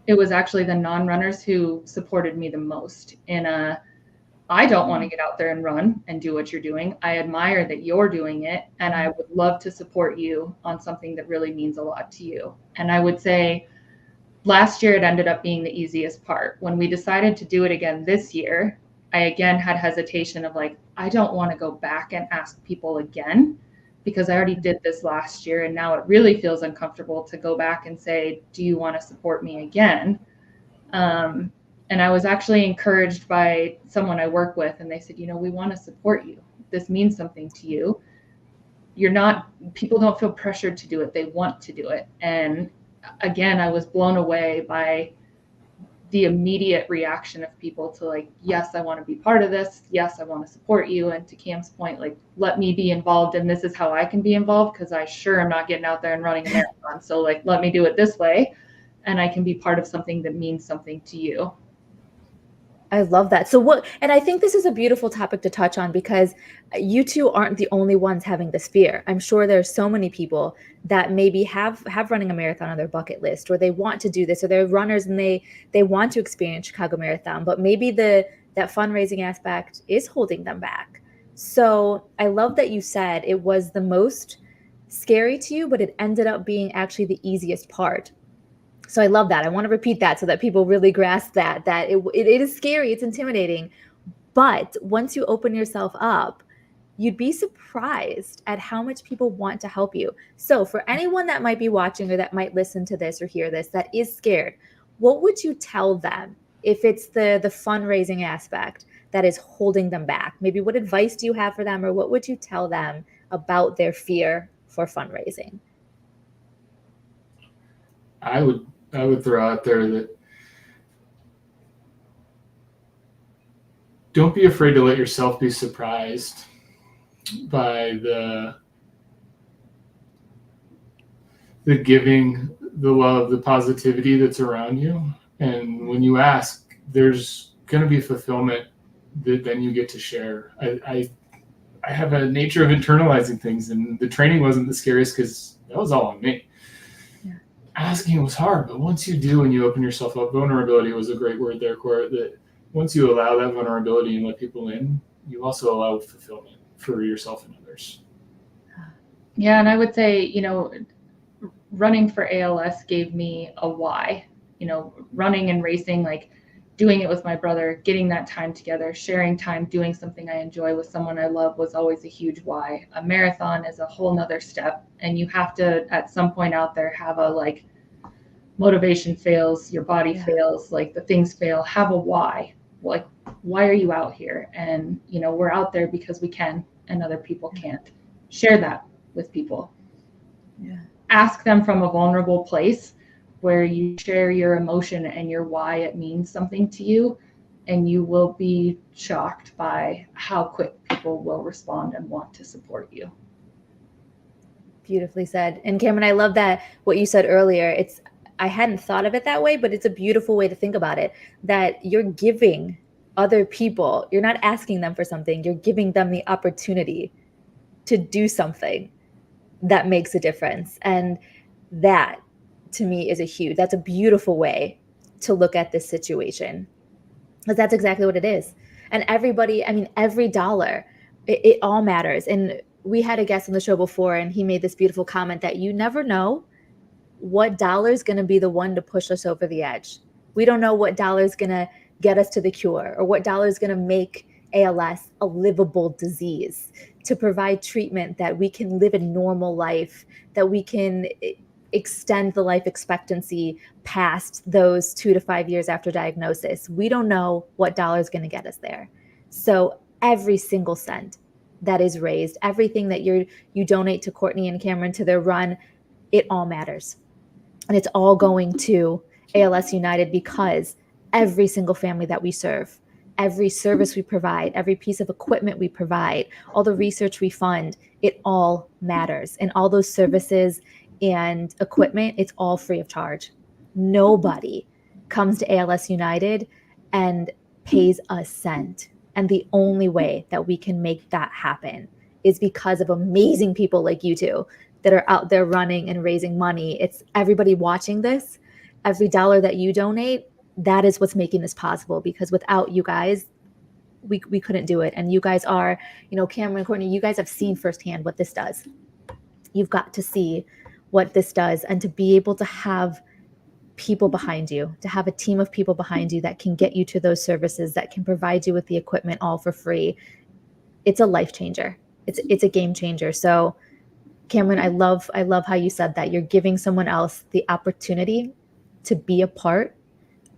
it was actually the non-runners who supported me the most in a, I don't want to get out there and run and do what you're doing. I admire that you're doing it, and I would love to support you on something that really means a lot to you. And I would say last year, it ended up being the easiest part. When we decided to do it again this year, I again had hesitation of like, I don't want to go back and ask people again because I already did this last year. And now it really feels uncomfortable to go back and say, do you want to support me again? And I was actually encouraged by someone I work with, and they said, we want to support you. This means something to you. People don't feel pressured to do it. They want to do it. And again, I was blown away by the immediate reaction of people to like, yes, I want to be part of this. Yes, I want to support you. And to Cam's point, like, let me be involved. And this is how I can be involved because I sure am not getting out there and running a marathon. So like, let me do it this way. And I can be part of something that means something to you. I love that. And I think this is a beautiful topic to touch on because you two aren't the only ones having this fear. I'm sure there's so many people that maybe have running a marathon on their bucket list, or they want to do this, or they're runners and they want to experience Chicago Marathon, but maybe that fundraising aspect is holding them back. So I love that you said it was the most scary to you, but it ended up being actually the easiest part. So I love that. I want to repeat that so that people really grasp that it is scary, it's intimidating. But once you open yourself up, you'd be surprised at how much people want to help you. So for anyone that might be watching or that might listen to this or hear this that is scared, what would you tell them if it's the fundraising aspect that is holding them back? Maybe what advice do you have for them, or what would you tell them about their fear for fundraising? I would throw out there that don't be afraid to let yourself be surprised by the giving, the love, the positivity that's around you. And when you ask, there's going to be fulfillment that then you get to share. I have a nature of internalizing things, and the training wasn't the scariest because that was all on me. Asking was hard, but once you do and you open yourself up, vulnerability was a great word there, Court, that once you allow that vulnerability and let people in, you also allow fulfillment for yourself and others. Yeah, and I would say, running for ALS gave me a why. Running and racing, like doing it with my brother, getting that time together, sharing time, doing something I enjoy with someone I love was always a huge why. A marathon is a whole nother step, and you have to, at some point out there, have a like motivation fails, your body fails, like the things fail, have a why. Like, why are you out here? And, we're out there because we can and other people can't. Share that with people. Yeah. Ask them from a vulnerable place where you share your emotion and your why it means something to you, and you will be shocked by how quick people will respond and want to support you. Beautifully said. And Camron, I love that what you said earlier. I hadn't thought of it that way, but it's a beautiful way to think about it, that you're giving other people, you're not asking them for something, you're giving them the opportunity to do something that makes a difference. And that, to me, that's a beautiful way to look at this situation, because that's exactly what it is. And everybody, every dollar, it all matters. And we had a guest on the show before, and he made this beautiful comment that you never know what dollar is going to be the one to push us over the edge. We don't know what dollar is going to get us to the cure, or what dollar is going to make ALS a livable disease, to provide treatment that we can live a normal life, that we can extend the life expectancy past those 2 to 5 years after diagnosis. We don't know what dollar is going to get us there. So every single cent that is raised, everything that you donate to Courtney and Camron to their run, it all matters. And it's all going to ALS United, because every single family that we serve, every service we provide, every piece of equipment we provide, all the research we fund, it all matters. And all those services and equipment, it's all free of charge. Nobody comes to ALS United and pays a cent. And the only way that we can make that happen is because of amazing people like you two that are out there running and raising money. It's everybody watching this, every dollar that you donate, that is what's making this possible, because without you guys, we couldn't do it. And you guys are, Camron and Courtney, you guys have seen firsthand what this does. You've got to see what this does, and to be able to have people behind you, to have a team of people behind you that can get you to those services, that can provide you with the equipment all for free. It's a life changer. It's a game changer. So Camron, I love how you said that. You're giving someone else the opportunity to be a part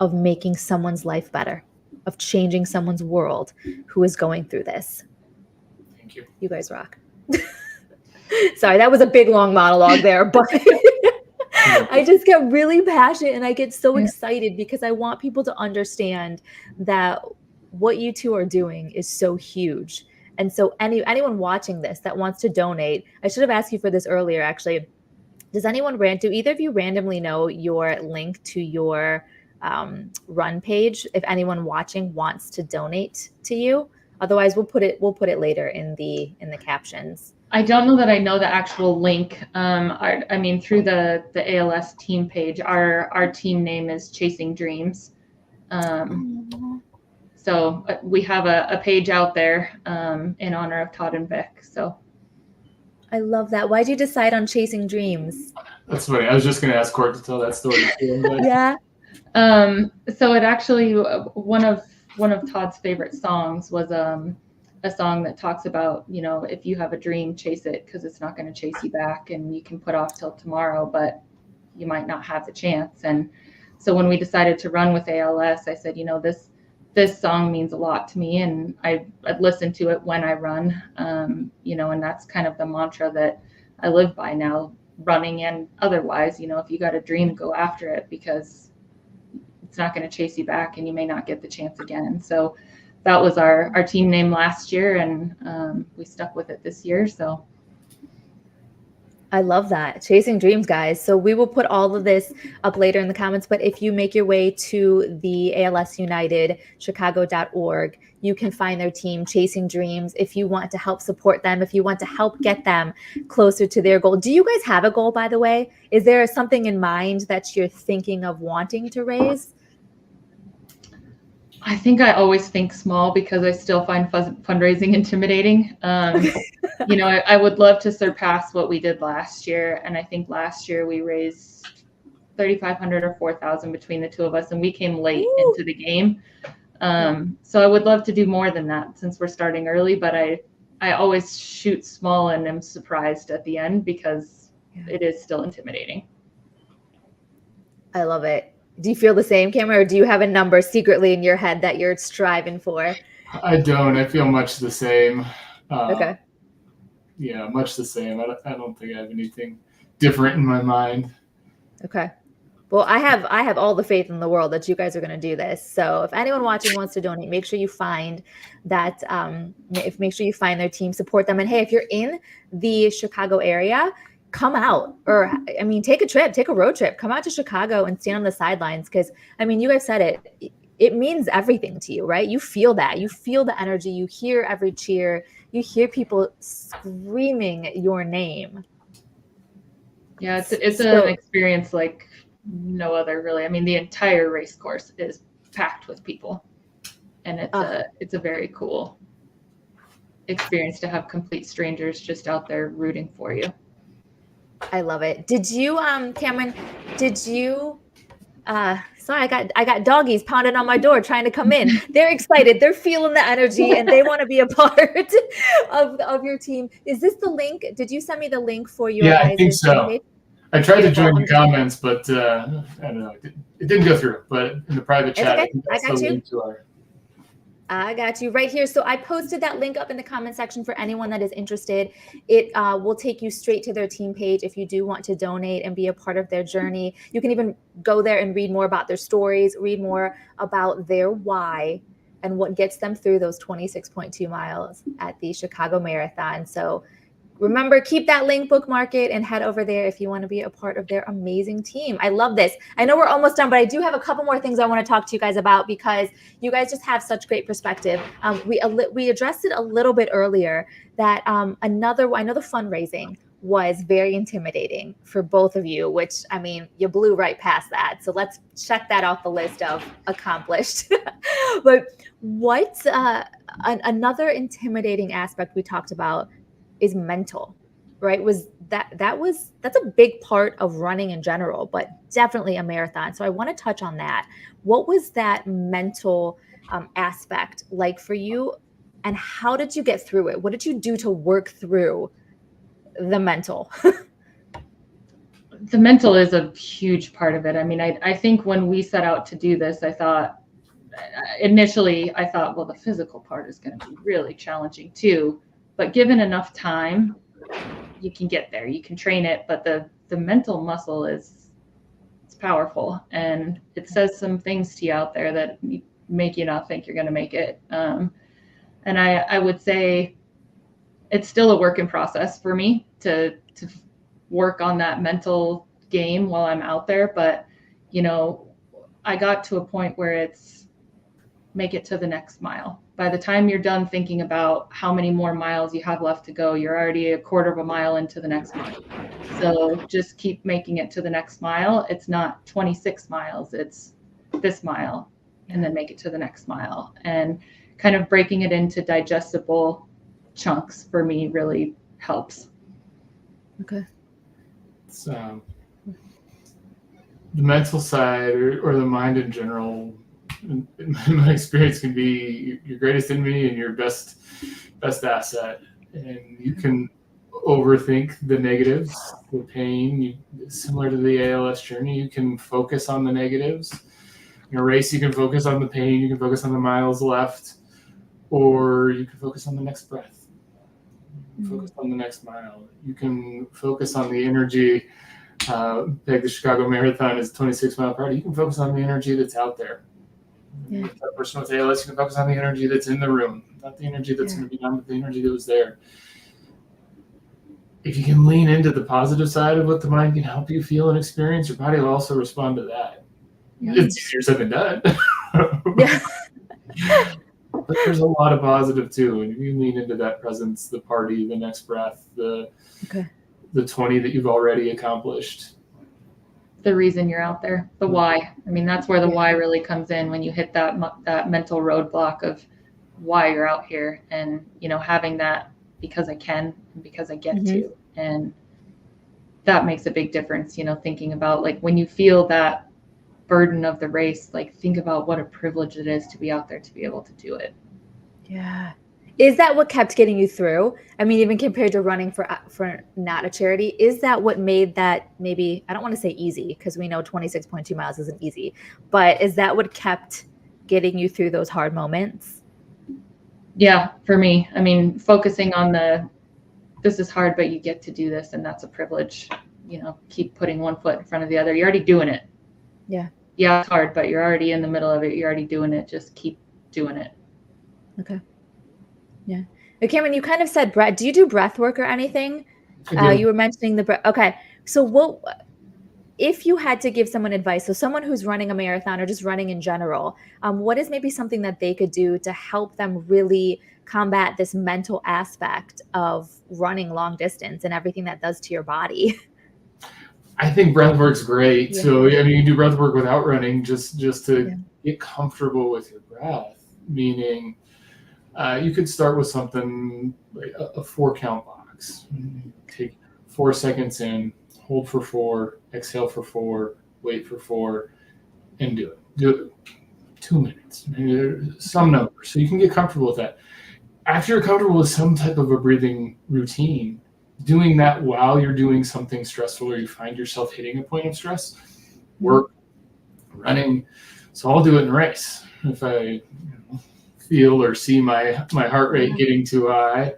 of making someone's life better, of changing someone's world who is going through this. Thank you. You guys rock. Sorry, that was a big long monologue there, but I just get really passionate and I get so excited because I want people to understand that what you two are doing is so huge. And so anyone watching this that wants to donate, I should have asked you for this earlier, actually. Do either of you randomly know your link to your run page if anyone watching wants to donate to you? Otherwise, we'll put it later in the captions. I don't know that I know the actual link. I mean, through the ALS team page, our team name is Chasing Dreams. So we have a page out there in honor of Todd and Vic. So I love that. Why'd you decide on Chasing Dreams? That's funny. I was just going to ask Court to tell that story. Yeah. So it actually, one of Todd's favorite songs was a song that talks about, if you have a dream, chase it, because it's not going to chase you back, and you can put off till tomorrow, but you might not have the chance. And so when we decided to run with ALS, I said, this song means a lot to me, and I'd listen to it when I run, and that's kind of the mantra that I live by now, running and otherwise. If you got a dream, go after it, because it's not going to chase you back and you may not get the chance again. So that was our team name last year, and we stuck with it this year. So I love that. Chasing Dreams, guys. So we will put all of this up later in the comments, but if you make your way to the ALS United Chicago.org, you can find their team, Chasing Dreams, if you want to help support them, if you want to help get them closer to their goal. Do you guys have a goal, by the way? Is there something in mind that you're thinking of wanting to raise? I think I always think small because I still find fundraising intimidating. I would love to surpass what we did last year. And I think last year we raised $3,500 or $4,000 between the two of us, and we came late into the game. So I would love to do more than that since we're starting early, but I always shoot small and am surprised at the end because it is still intimidating. I love it. Do you feel the same, Camron, or do you have a number secretly in your head that you're striving for? I don't. I feel much the same. Okay. Yeah, much the same. I don't think I have anything different in my mind. Okay. Well, I have all the faith in the world that you guys are going to do this. So if anyone watching wants to donate, make sure you find that. Make sure you find their team, support them, and hey, if you're in the Chicago area, come out, or take a road trip, come out to Chicago and stand on the sidelines. Because you guys said it means everything to you, right? You feel that, you feel the energy, you hear every cheer, you hear people screaming your name. Yeah, it's an experience like no other, really. The entire race course is packed with people, and it's a very cool experience to have complete strangers just out there rooting for you. I love it. Did you, Camron, sorry, I got doggies pounding on my door trying to come in. They're excited. They're feeling the energy and they want to be a part of your team. Is this the link? Did you send me the link for your guys' I think so. page? I tried to join the comments, but I don't know. It didn't go through. But in the private chat, okay. I got you. I got you right here. So I posted that link up in the comment section for anyone that is interested. It will take you straight to their team page if you do want to donate and be a part of their journey. You can even go there and read more about their stories, read more about their why and what gets them through those 26.2 miles at the Chicago Marathon. So remember, keep that link, bookmark it, and head over there if you want to be a part of their amazing team. I love this. I know we're almost done, but I do have a couple more things I want to talk to you guys about because you guys just have such great perspective. We addressed it a little bit earlier that I know the fundraising was very intimidating for both of you, which, I mean, you blew right past that. So let's check that off the list of accomplished. But what's another intimidating aspect we talked about is mental, right? That's a big part of running in general, but definitely a marathon. So I want to touch on that. What was that mental aspect like for you, and how did you get through it? What did you do to work through the mental? The mental is a huge part of it. I mean, I think when we set out to do this, initially I thought, well, the physical part is going to be really challenging too. But given enough time, you can get there. You can train it, but the mental muscle it's powerful, and it says some things to you out there that make you not think you're going to make it. And I would say it's still a work in process for me to work on that mental game while I'm out there. But I got to a point where it's make it to the next mile. By the time you're done thinking about how many more miles you have left to go, you're already a quarter of a mile into the next mile. So just keep making it to the next mile. It's not 26 miles, it's this mile, and then make it to the next mile. And kind of breaking it into digestible chunks for me really helps. Okay. So the mental side or the mind in general, in my experience, can be your greatest enemy and your best asset. And you can overthink the negatives, the pain. Similar to the ALS journey, you can focus on the negatives. In a race, you can focus on the pain, you can focus on the miles left, or you can focus on the next breath. Focus on the next mile. You can focus on the energy. Like the Chicago Marathon is 26-mile party. You can focus on the energy that's out there. Yeah. That person with ALS, you can focus on the energy that's in the room, not the energy that's going to be done, but the energy that was there. If you can lean into the positive side of what the mind can help you feel and experience, your body will also respond to that. Yeah. It's easier said than done. Yeah. But there's a lot of positive too. And if you lean into that presence, the party, the next breath, the 20 that you've already accomplished. The reason you're out there, the why. I mean, that's where the why really comes in when you hit that mental roadblock of why you're out here, and having that because I can and because I get to, and that makes a big difference. Thinking about like when you feel that burden of the race, like think about what a privilege it is to be out there to be able to do it. Yeah. Is that what kept getting you through? I mean, even compared to running for not a charity, is that what made that, maybe, I don't want to say easy because we know 26.2 miles isn't easy, but is that what kept getting you through those hard moments? Yeah, for me, I mean, focusing on this is hard, but you get to do this, and that's a privilege. Keep putting one foot in front of the other. You're already doing it. Yeah. Yeah, it's hard, but you're already in the middle of it. You're already doing it. Just keep doing it. Okay. Yeah. Camron, you kind of said breath. Do you do breath work or anything? You were mentioning the breath. Okay. So if you had to give someone advice, so someone who's running a marathon or just running in general, what is maybe something that they could do to help them really combat this mental aspect of running long distance and everything that does to your body? I think breath work's great. Yeah. So, I mean, you do breath work without running, just to get comfortable with your breath, meaning you could start with something like a 4-count box. Take 4 seconds in, hold for 4, exhale for 4, wait for 4, and do it. Do it 2 minutes, some number. So you can get comfortable with that. After you're comfortable with some type of a breathing routine, doing that while you're doing something stressful or you find yourself hitting a point of stress, work, running. So I'll do it in a race. If I feel or see my heart rate getting too high,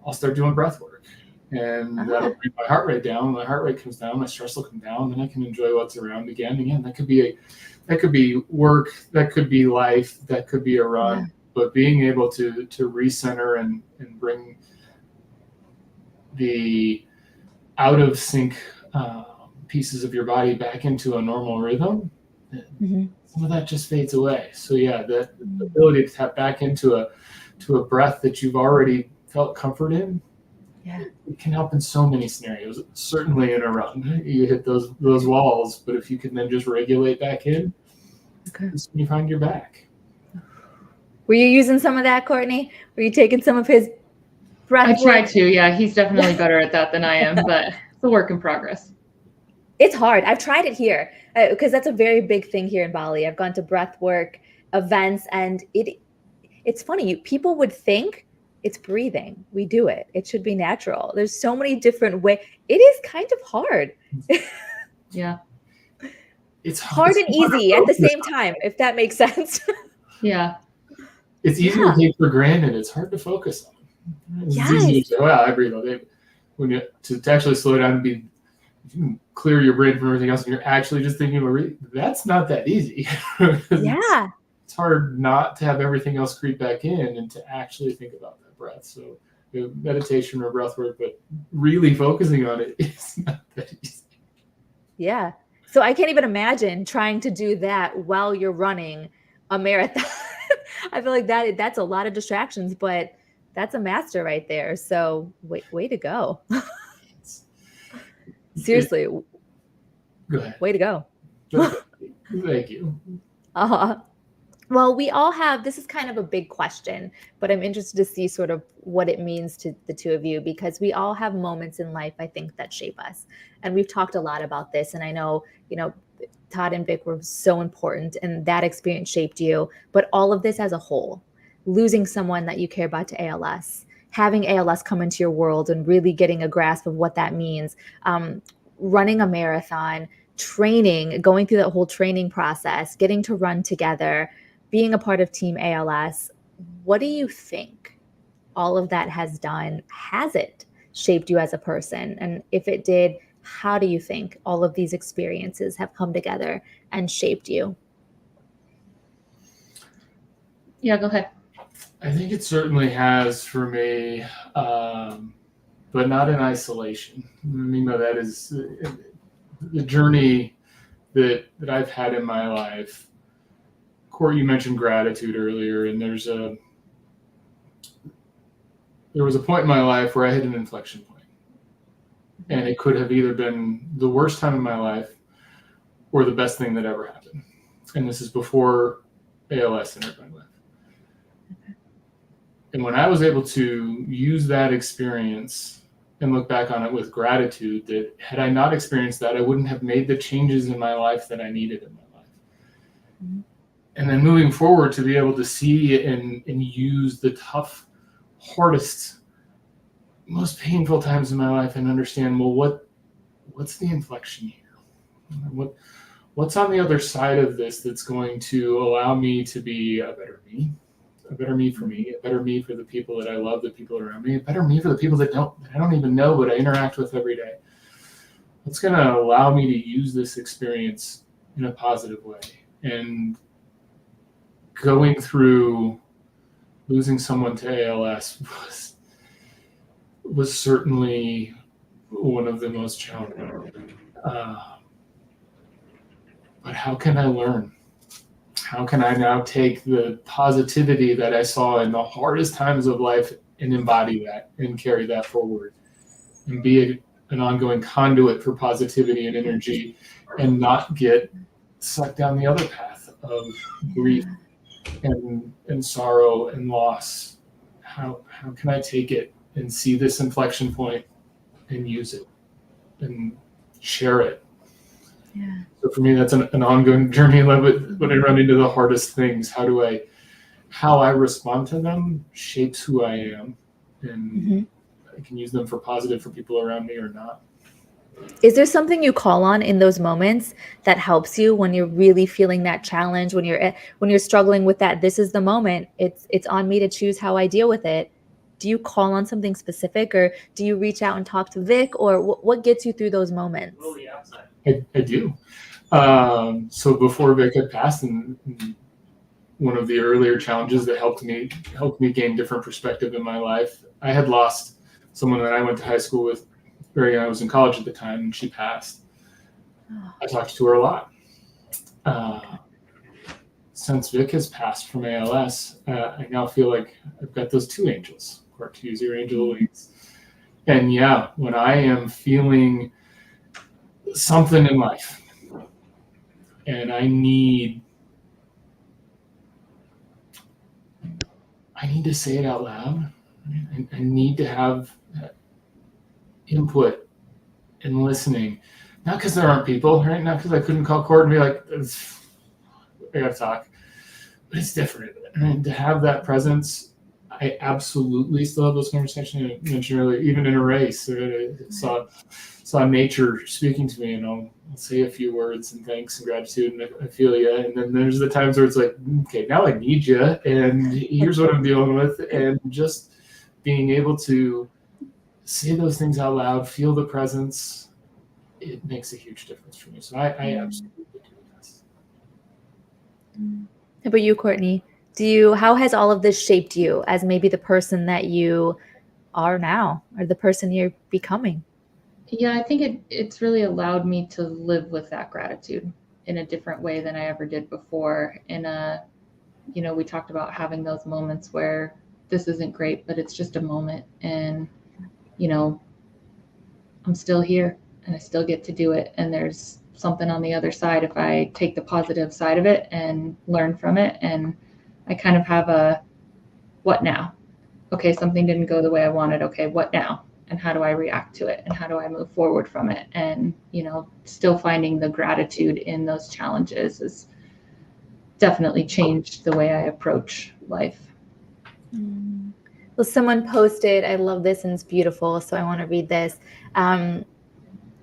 I'll start doing breath work. And that'll bring my heart rate down. When my heart rate comes down, my stress will come down, then I can enjoy what's around again. Again, that could be work, that could be life, that could be a run. Yeah. But being able to recenter and bring the out of sync pieces of your body back into a normal rhythm, some of that just fades away. So yeah, the ability to tap back into a breath that you've already felt comfort in, it can help in so many scenarios. Certainly in a run, you hit those walls, but if you can then just regulate back in, you find your back. Were you using some of that, Courtney? Were you taking some of his breath work? I try to, yeah. He's definitely better at that than I am, but it's a work in progress. It's hard. I've tried it here because that's a very big thing here in Bali. I've gone to breath work events, and it's funny. People would think it's breathing. We do it. It should be natural. There's so many different ways. It is kind of hard. Yeah. It's hard and easy at the same time, if that makes sense. Yeah. It's easy to take for granted. It's hard to focus on. It's easy to say, well, I breathe all day. When you to actually slow down and you clear your brain from everything else, and you're actually just thinking about breathing, that's not that easy. Yeah. It's hard not to have everything else creep back in and to actually think about that breath. So meditation or breath work, but really focusing on it is not that easy. Yeah. So I can't even imagine trying to do that while you're running a marathon. I feel like that's a lot of distractions, but that's a master right there. So way to go. Seriously. Go ahead. Way to go. Thank you. Well, we all have, this is kind of a big question, but I'm interested to see sort of what it means to the two of you, because we all have moments in life, I think, that shape us. And we've talked a lot about this. And I know, Todd and Vic were so important, and that experience shaped you. But all of this as a whole, losing someone that you care about to ALS, having ALS come into your world and really getting a grasp of what that means, running a marathon, training, going through that whole training process, getting to run together, being a part of TeamALS. What do you think all of that has done? Has it shaped you as a person? And if it did, how do you think all of these experiences have come together and shaped you? Yeah, go ahead. I think it certainly has for me, but not in isolation. I mean, that is the journey that I've had in my life. Court, you mentioned gratitude earlier, and there was a point in my life where I hit an inflection point. And it could have either been the worst time in my life or the best thing that ever happened. And this is before ALS entered my life. And when I was able to use that experience and look back on it with gratitude, that had I not experienced that, I wouldn't have made the changes in my life that I needed in my life. Mm-hmm. And then moving forward, to be able to see and use the tough, hardest, most painful times in my life and understand, well, what's the inflection here? What's on the other side of this that's going to allow me to be a better me for me, a better me for the people that I love, the people around me, a better me for the people that I don't even know, but I interact with every day. What's going to allow me to use this experience in a positive way? And going through losing someone to ALS was certainly one of the most challenging. But how can I learn? How can I now take the positivity that I saw in the hardest times of life and embody that and carry that forward and be an ongoing conduit for positivity and energy, and not get sucked down the other path of grief and sorrow and loss? How can I take it and see this inflection point and use it and share it? Yeah. So for me, that's an ongoing journey. When I run into the hardest things, how I respond to them shapes who I am, and I can use them for positive for people around me or not. Is there something you call on in those moments that helps you when you're really feeling that challenge, when you're struggling with that, this is the moment, it's on me to choose how I deal with it? Do you call on something specific, or do you reach out and talk to Vic, or what gets you through those moments? I do. So before Vic had passed, and one of the earlier challenges that helped me gain different perspective in my life, I had lost someone that I went to high school with very young. I was in college at the time, and she passed. I talked to her a lot. Since Vic has passed from ALS, I now feel like I've got those two angels, or to use your angel wings. And yeah, when I am feeling something in life and I need to say it out loud, I need to have input and listening. Not because there aren't people, right? Not because I couldn't call Courtney and be like, I gotta talk. But it's different. And to have that presence, I absolutely still have those conversations. I mentioned earlier, even in a race, I saw nature speaking to me, and I'll say a few words and thanks and gratitude, and I feel you. And then there's the times where it's like, okay, now I need you, and here's what I'm dealing with. And just being able to say those things out loud, feel the presence, it makes a huge difference for me. So I absolutely do this. How about you, Courtney? How has all of this shaped you as maybe the person that you are now, or the person you're becoming? Yeah, I think it's really allowed me to live with that gratitude in a different way than I ever did before. We talked about having those moments where this isn't great, but it's just a moment, and I'm still here and I still get to do it. And there's something on the other side if I take the positive side of it and learn from it. And I kind of have a what now? Okay, something didn't go the way I wanted. Okay, what now? And how do I react to it? And how do I move forward from it? And, still finding the gratitude in those challenges has definitely changed the way I approach life. Well, someone posted, I love this and it's beautiful, so I want to read this.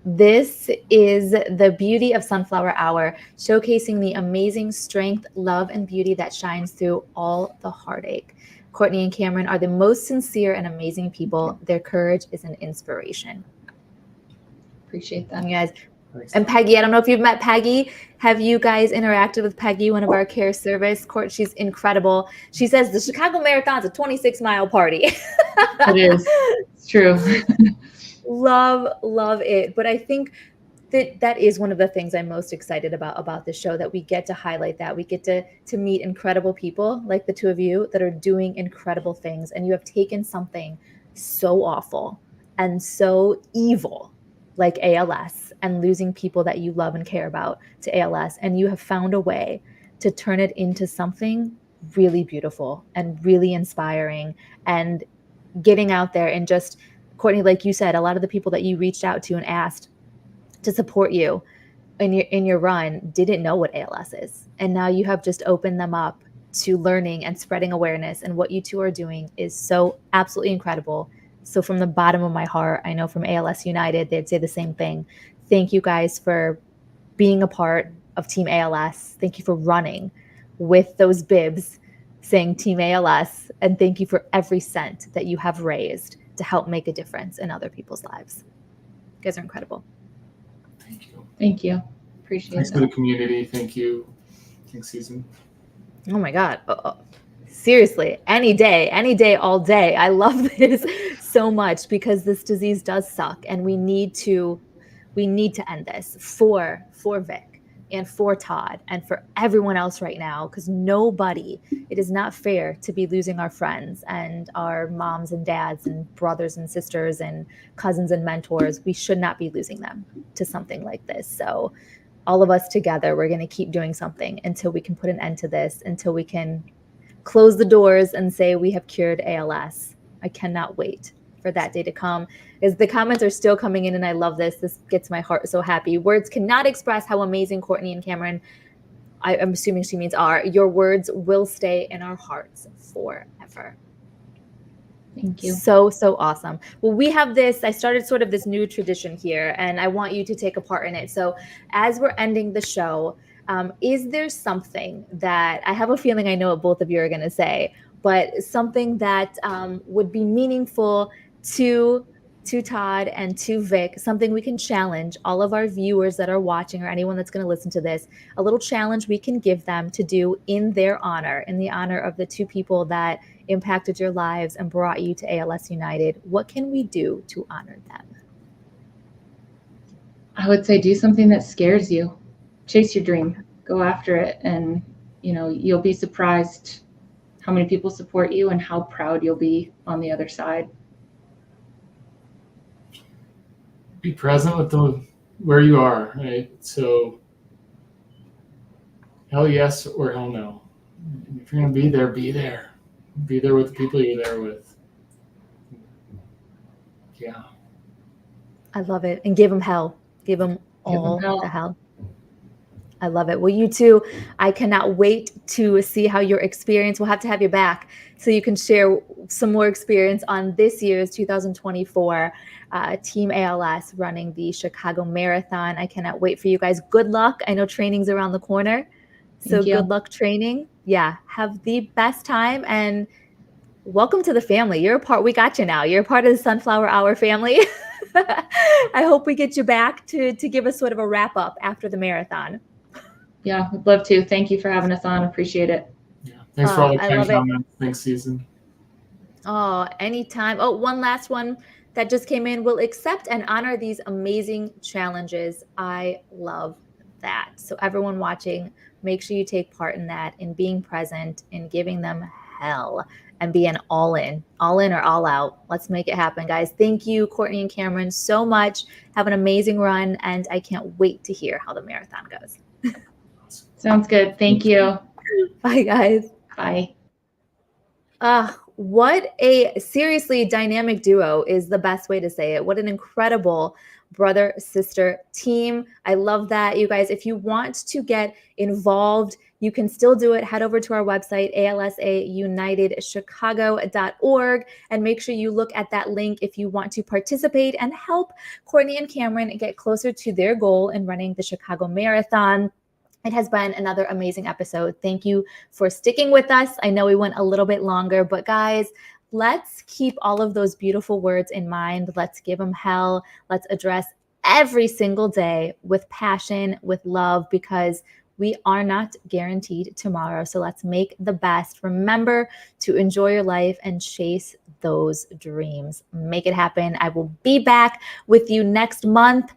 This is the beauty of Sunflower Hour, showcasing the amazing strength, love, and beauty that shines through all the heartache. Courtney and Camron are the most sincere and amazing people. Their courage is an inspiration. Appreciate that. You guys. And Peggy, I don't know if you've met Peggy. Have you guys interacted with Peggy, one of our care service? Court, she's incredible. She says the Chicago Marathon's a 26-mile party. It is. It's true. Love it. But I think that is one of the things I'm most excited about the show, that we get to highlight that. We get to meet incredible people like the two of you that are doing incredible things. And you have taken something so awful and so evil like ALS and losing people that you love and care about to ALS. And you have found a way to turn it into something really beautiful and really inspiring, and getting out there. And just, Courtney, like you said, a lot of the people that you reached out to and asked to support you in your run didn't know what ALS is. And now you have just opened them up to learning and spreading awareness. And what you two are doing is so absolutely incredible. So from the bottom of my heart, I know from ALS United, they'd say the same thing. Thank you guys for being a part of Team ALS. Thank you for running with those bibs saying Team ALS. And thank you for every cent that you have raised to help make a difference in other people's lives. You guys are incredible. Thank you. Thank you. Appreciate Thanks that. to the community. Thank you. Thanks, Susan. Oh my God. Seriously, any day, all day. I love this so much, because this disease does suck, and we need to end this for Vic and for Todd and for everyone else right now, because it is not fair to be losing our friends and our moms and dads and brothers and sisters and cousins and mentors. We should not be losing them to something like this. So all of us together, we're going to keep doing something until we can put an end to this, until we can close the doors and say we have cured ALS. I cannot wait for that day to come. As the comments are still coming in, and I love this. This gets my heart so happy. Words cannot express how amazing Courtney and Camron, I'm assuming she means are. Your words will stay in our hearts forever. Thank you. So awesome. Well, we have this, I started sort of this new tradition here, and I want you to take a part in it. So as we're ending the show, is there something that, I have a feeling I know what both of you are going to say, but something that would be meaningful to Todd and to Vic, something we can challenge all of our viewers that are watching or anyone that's going to listen to this, a little challenge we can give them to do in their honor, in the honor of the two people that impacted your lives and brought you to ALS United. What can we do to honor them? I would say do something that scares you. Chase your dream. Go after it, and you'll be surprised how many people support you and how proud you'll be on the other side. Be present with where you are, right? So hell yes or hell no. If you're going to be there, be there. Be there with the people you're there with. Yeah. I love it. And give them hell. Give them all the hell. I love it. Well, you two, I cannot wait to see how your experience, we'll have to have you back so you can share some more experience on this year's 2024 Team ALS running the Chicago Marathon. I cannot wait for you guys. Good luck. I know training's around the corner. So good luck training. Yeah. Have the best time and welcome to the family. You're a part, we got you now. You're a part of the Sunflower Hour family. I hope we get you back to give us sort of a wrap up after the marathon. Yeah, would love to. Thank you for having us on. Appreciate it. Yeah. Thanks for all the kind comments. Thanks, Susan. Oh, anytime. Oh, one last one that just came in. We'll accept and honor these amazing challenges. I love that. So everyone watching, make sure you take part in that, in being present, in giving them hell, and being all in or all out. Let's make it happen, guys. Thank you, Courtney and Camron, so much. Have an amazing run, and I can't wait to hear how the marathon goes. Sounds good. Thank you. Bye, guys. Bye. What a seriously dynamic duo is the best way to say it. What an incredible brother-sister team. I love that. You guys, if you want to get involved, you can still do it. Head over to our website, alsaunitedchicago.org, and make sure you look at that link if you want to participate and help Courtney and Camron get closer to their goal in running the Chicago Marathon. It has been another amazing episode. Thank you for sticking with us. I know we went a little bit longer, but guys, let's keep all of those beautiful words in mind. Let's give them hell. Let's address every single day with passion, with love, because we are not guaranteed tomorrow. So let's make the best. Remember to enjoy your life and chase those dreams. Make it happen. I will be back with you next month.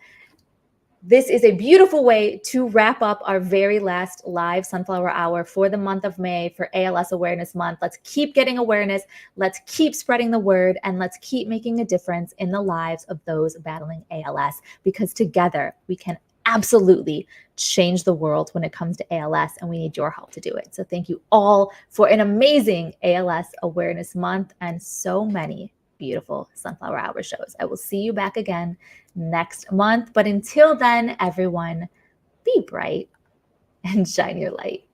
This is a beautiful way to wrap up our very last live Sunflower Hour for the month of May for ALS Awareness Month. Let's keep getting awareness. Let's keep spreading the word, and let's keep making a difference in the lives of those battling ALS, because together we can absolutely change the world when it comes to ALS, and we need your help to do it. So thank you all for an amazing ALS Awareness Month and so many beautiful Sunflower Hour shows. I will see you back again next month. But until then, everyone, be bright and shine your light.